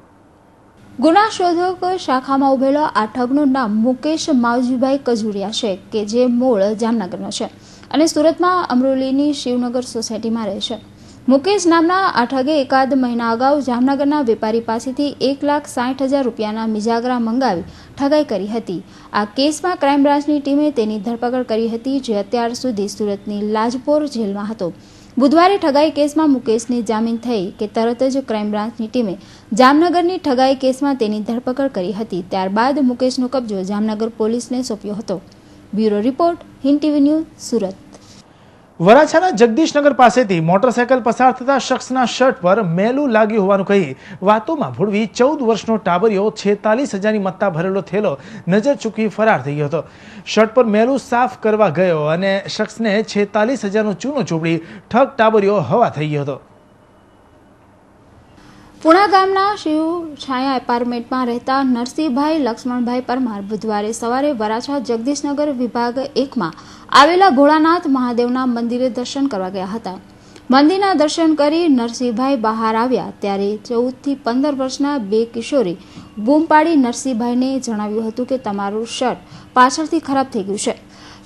ગુના શોધક શાખામાં ઉભેલો આ ઠગનું નામ મુકેશ માવજીભાઈ કજુરિયા છે કે જે મૂળ જામનગરનો છે અને સુરતમાં અમરોલીની શિવનગર સોસાયટીમાં રહે છે. મુકેશ નામના આ ઠગે એકાદ મહિના અગાઉ જામનગરના વેપારી પાસેથી 1,60,000 રૂપિયાના મિજાગરા મંગાવી ઠગાઈ કરી હતી. આ કેસમાં ક્રાઇમ બ્રાન્ચની ટીમે તેની ધરપકડ કરી હતી, જે અત્યાર સુધી સુરતની લાજપોર જેલમાં હતો. બુધવારે ઠગાઈ કેસમાં મુકેશની જામીન થઈ કે તરત જ ક્રાઇમ બ્રાન્ચની ટીમે જામનગરની ઠગાઈ કેસમાં તેની ધરપકડ કરી હતી. ત્યારબાદ મુકેશનો કબજો જામનગર પોલીસને સોંપ્યો હતો. Bureau report, Hind TV news, Surat. વરાછાના જગદીશનગર પાસેથી મોટરસાયકલ પસાર થતા શખ્સના શર્ટ પર મેલું લાગ્યું હોવાનું કહી વાતોમાં ભૂળવી 14 વર્ષનો ટાબરિયો 46,000ની મત્તા ભરેલો થેલો નજર ચૂકી ફરાર થઈ ગયો હતો. શર્ટ પર મેલું સાફ કરવા ગયો અને શખ્સને 46,000નો ચૂનો ચોપડી ઠગ ટાબરિયો હવા થઈ ગયો હતો. પુણા ગામના શિવ છાયા એપાર્ટમેન્ટમાં રહેતા નરસિંહભાઈ લક્ષ્મણભાઈ પરમાર બુધવારે સવારે વરાછા જગદીશનગર વિભાગ 1માં આવેલા ભોળાનાથ મહાદેવના મંદિરે દર્શન કરવા ગયા હતા. મંદિરના દર્શન કરી નરસિંહભાઈ બહાર આવ્યા ત્યારે 14 થી 15 વર્ષના બે કિશોરી બૂમ પાડી નરસિંહભાઈને જણાવ્યું હતું કે તમારું શર્ટ પાછળથી ખરાબ થઈ ગયું છે,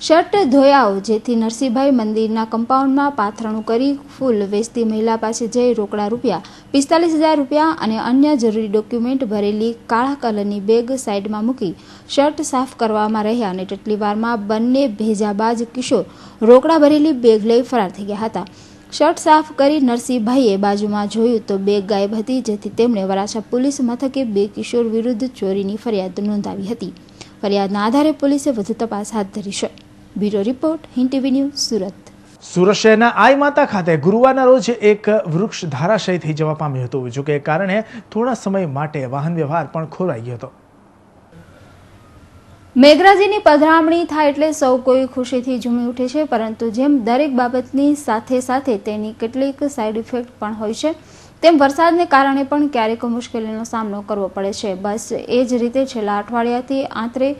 શર્ટ ધોઈ આવો. જેથી નરસિંહભાઈ મંદિરના કમ્પાઉન્ડમાં પાથરણું કરી ફૂલ વેચતી મહિલા પાસે જઈ રોકડા રૂપિયા 45,000 રૂપિયા અને અન્ય જરૂરી ડોક્યુમેન્ટ ભરેલી કાળા કલરની બેગ સાઈડમાં મૂકી શર્ટ સાફ કરવામાં રહ્યા અને તેટલી વારમાં બંને ભેજાબાજ કિશોર રોકડા ભરેલી બેગ લઈ ફરાર થઈ ગયા હતા. શર્ટ સાફ કરી નરસિંહભાઈએ બાજુમાં જોયું તો બેગ ગાયબ હતી, જેથી તેમણે વરાછા પોલીસ મથકે બે કિશોર વિરુદ્ધ ચોરીની ફરિયાદ નોંધાવી હતી. ફરિયાદના આધારે પોલીસે વધુ તપાસ હાથ ધરી છે. Bureau report, Hind TV news, Surat. Surat શહેરના આઈ માતા ખાતે ગુરુવારના રોજ એક વૃક્ષ ધરાશયી થઈ જવા પામ્યું હતું. જોકે કારણે થોડા સમય માટે વાહન વ્યવહાર પણ ખોરવાઈ ગયો હતો. મેઘરાજીની પધરામણી થાય એટલે સૌ કોઈ ખુશીથી ઝૂમી ઉઠે છે, પરંતુ જેમ દરેક બાબતની સાથે સાથે તેની કેટલીક સાઇડ ઇફેક્ટ પણ હોય છે, તેમ વરસાદને કારણે પણ ક્યારેક મુશ્કેલીનો સામનો કરવો પડે છે. બસ એ જ રીતે છેલ્લા અઠવાડિયાથી આંતરે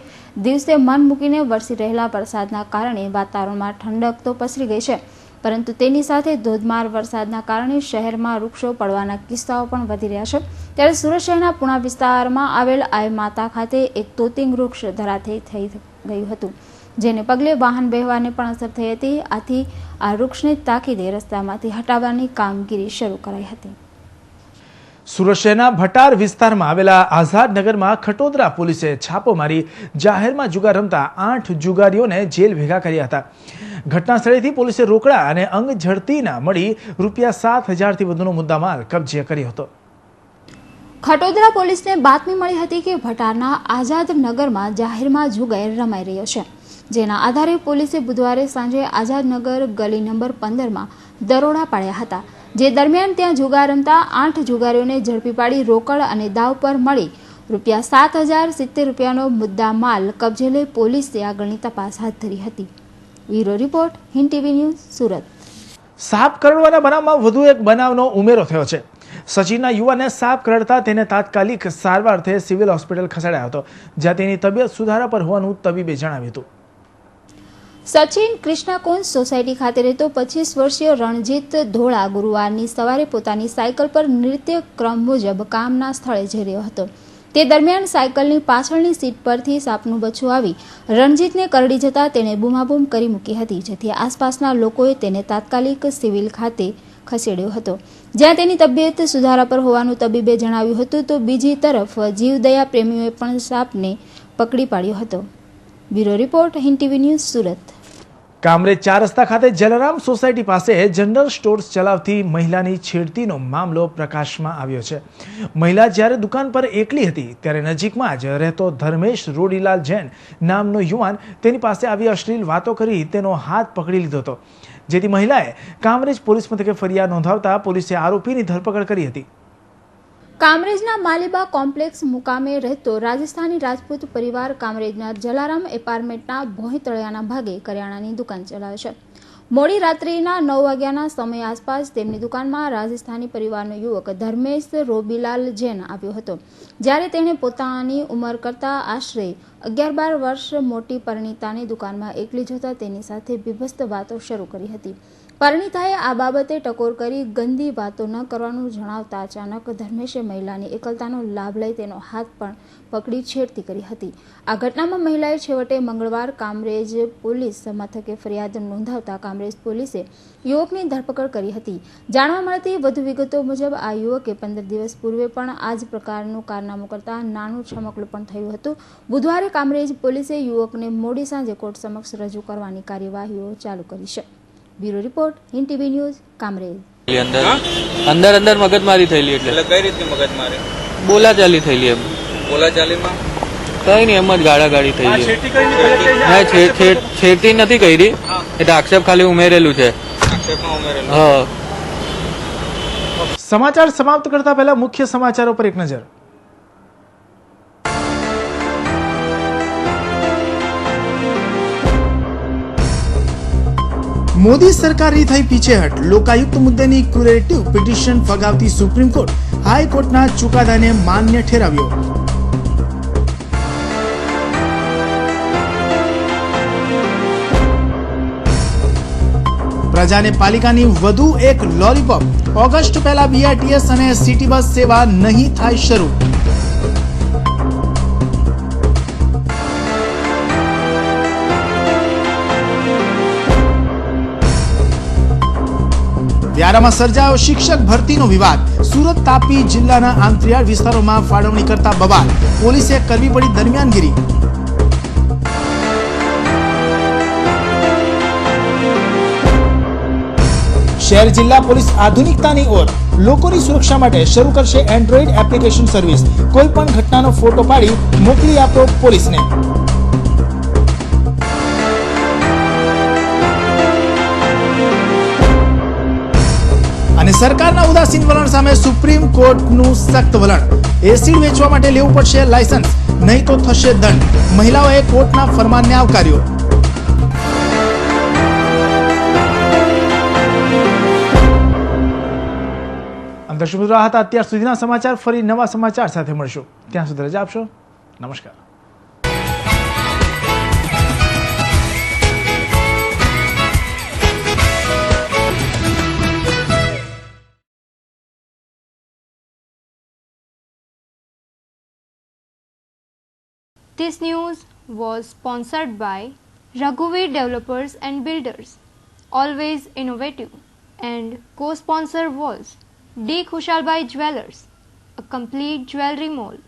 દિવસે મન મૂકીને વરસી રહેલા વરસાદના કારણે વાતાવરણમાં ઠંડક તો પસરી ગઈ છે, પરંતુ તેની સાથે ધોધમાર વરસાદના કારણે શહેરમાં વૃક્ષો પડવાના કિસ્સાઓ પણ વધી રહ્યા છે. ત્યારે સુરત શહેરના પુણા વિસ્તારમાં આવેલ આઈ માતા ખાતે એક તોતિંગ વૃક્ષ ધરાશાયી થઈ ગયું હતું, જેને પગલે વાહન વ્યવહારને પણ અસર થઈ હતી. આથી આ વૃક્ષને તાકીદે રસ્તામાંથી હટાવવાની કામગીરી શરૂ કરાઈ હતી. સુરત શહેરના ભટાર વિસ્તારમાં આવેલા આઝાદનગરમાં ખટોદરા પોલીસે છાપો મારી જાહેરમાં જુગાર રમતા 8 જુગારીઓને જેલ ભેગા કર્યા હતા. ઘટના સ્થળેથી પોલીસે રોકડા અને અંગ ઝડતીના મળી ₹7,000થી વધુનો મુદ્દામાલ કબજે કર્યો હતો. ખટોદરા પોલીસને બાતમી મળી હતી કે ભટારના આઝાદનગરમાં જાહેરમાં જુગાર રમાઈ રહ્યો છે, જેના આધારે પોલીસે બુધવારે સાંજે આઝાદનગર ગલી નંબર 15માં દરોડા પાડ્યા હતા. જે દરમિયાન ત્યાં જુગાર રમતા 8 જુગારીઓને ઝડપી પાડી રોકડ અને દાવ પર મળી ₹7,070નો મુદ્દા માલ કબજે લઈ પોલીસે આગળની તપાસ હાથ ધરી હતી. Bureau report, Hind TV news, Surat. સાપ કરડવાના બનાવમાં વધુ એક બનાવનો ઉમેરો થયો છે. સચિનના યુવાને સાપ કરડતા તેને તાત્કાલિક સારવારથી સિવિલ હોસ્પિટલ ખસેડાયો હતો, જ્યાં તેની તબિયત સુધારા પર હોવાનું તબીબે જણાવ્યું હતું. સચિન કૃષ્ણાકોન સોસાયટી ખાતે રહેતો 25 વર્ષીય રણજીત ધોળા ગુરુવારની સવારે પોતાની સાયકલ પર નૃત્ય ક્રમ મુજબ કામના સ્થળે જઈ રહ્યો હતો. તે દરમિયાન સાયકલની પાછળની સીટ પરથી સાપનું બચ્ચું આવી રણજીતને કરડી જતા તેણે બૂમાબૂમ કરી મૂકી હતી, જેથી આસપાસના લોકોએ તેને તાત્કાલિક સિવિલ ખાતે ખસેડ્યો હતો, જ્યાં તેની તબિયત સુધારા પર હોવાનું તબીબે જણાવ્યું હતું. તો બીજી તરફ જીવદયા પ્રેમીઓએ પણ સાપને પકડી પાડ્યો હતો. Bureau report, Hind TV news, Surat. Kamrej 4 રસ્તા ખાતે જલારામ સોસાયટી પાસે જનરલ સ્ટોર્સ ચલાવતી મહિલાની છેડતીનો મામલો પ્રકાશમાં આવ્યો છે. મહિલા જ્યારે દુકાન પર એકલી હતી ત્યારે નજીકમાં જ રહેતો ધર્મેશ રોડીલાલ જૈન નામનો યુવાન તેની પાસે આવી અશ્લીલ વાતો કરી તેનો હાથ પકડી લીધો હતો, જેથી મહિલાએ કામરેજ પોલીસ મથકે ફરિયાદ નોંધાવતા પોલીસે આરોપીની ધરપકડ કરી હતી. કામરેજના માલીબા કોમ્પ્લેક્સ મુકામે રહેતો રાજસ્થાની રાજપૂત પરિવાર કામરેજના જલારામ એપાર્ટમેન્ટના ભોંય તળિયાના ભાગે કરિયાણાની દુકાન ચલાવે છે. મોડી રાત્રિના 9 વાગ્યાના સમય આસપાસ તેમની દુકાનમાં રાજસ્થાની પરિવારનો યુવક ધર્મેશ રોબીલાલ જૈન આવ્યો હતો, જ્યારે તેણે પોતાની ઉંમર કરતાં આશરે 11-12 વર્ષ મોટી પરિણીતાની દુકાનમાં એકલી જોતા તેની સાથે બીભત્સ વાતો શરૂ કરી હતી. પરિણીતાએ આ બાબતે ટકોર કરી ગંદી વાતો ન કરવાનું જણાવતા અચાનક ધર્મેશે મહિલાની એકલતાનો લાભ લઈ તેનો હાથ પણ પકડી છેડતી કરી હતી. આ ઘટનામાં મહિલાએ છેવટે મંગળવાર કામરેજ પોલીસ મથકે ફરિયાદ નોંધાવતા કામરેજ પોલીસે યુવકની ધરપકડ કરી હતી. જાણવા મળતી વધુ વિગતો મુજબ આ યુવકે 15 દિવસ પૂર્વે પણ આ જ પ્રકારનું કારનામું કરતા નાનું છમકલું પણ થયું હતું. બુધવારે કામરેજ પોલીસે યુવકને મોડી સાંજે કોર્ટ સમક્ષ રજૂ કરવાની કાર્યવાહીઓ ચાલુ કરી છે. Bureau report Hind TV news Kamrej. અંદર મગજમારી થયેલી એટલે કઈ રીતની મગજમારી? બોલાચાલી થયેલી એમ. બોલાચાલીમાં કઈ નહીં, એમ જ ગાળાગાળી થયેલી. છેડતી નથી કરી, એટલે આક્ષેપ ખાલી ઉમેરેલું છે. હા. સમાચાર સમાપ્ત કરતા પહેલા મુખ્ય સમાચારો પર એક નજર. મોદી સરકારની થઈ પીછેહટ, લોકાયુક્ત મુદ્દેની ક્યુરેટિવ પિટિશન ફગાવતી સુપ્રીમ કોર્ટ હાઈકોર્ટના ચુકાદાને માન્ય ઠેરાવ્યો. પ્રજાને પાલિકાની વધુ એક લોલીપોપ, ઓગસ્ટ પહેલા બીઆરટીએસ અને સિટી બસ સેવા નહીં થાય શરૂ. વ્યારામાં સર્જાયો શિક્ષક ભરતીનો વિવાદ, સુરત તાપી જિલ્લાના આંતરિયાળ વિસ્તારોમાં ફાળવણી કરતા બવાલ, પોલીસે કરવી પડી દરમિયાનગીરી. શહેર જિલ્લા પોલીસ આધુનિકતાની ઓર, લોકોની સુરક્ષા માટે શરૂ કરશે એન્ડ્રોઇડ એપ્લિકેશન સર્વિસ. કોઈ પણ ઘટનાનો ફોટો પાડી મોકલી આપો પોલીસને. અને સરકારના ઉદાસીન વલણ સામે સુપ્રીમ કોર્ટનું સખ્ત વલણ, એસિડ વેચવા માટે લેવું પડશે લાયસન્સ, નહીં તો થશે દંડ. મહિલાઓએ કોર્ટના ફરમાનને આવકાર્યો. દર્શક મિત્રો, હતા અત્યાર સુધીના સમાચાર. ફરી નવા સમાચાર સાથે મળશું. ત્યાં સુધી રજા આપશો. નમસ્કાર. This news was sponsored by Raghuveer Developers and Builders, always innovative, and co-sponsor was D. Khushalbhai Jewelers, a complete jewelry mall.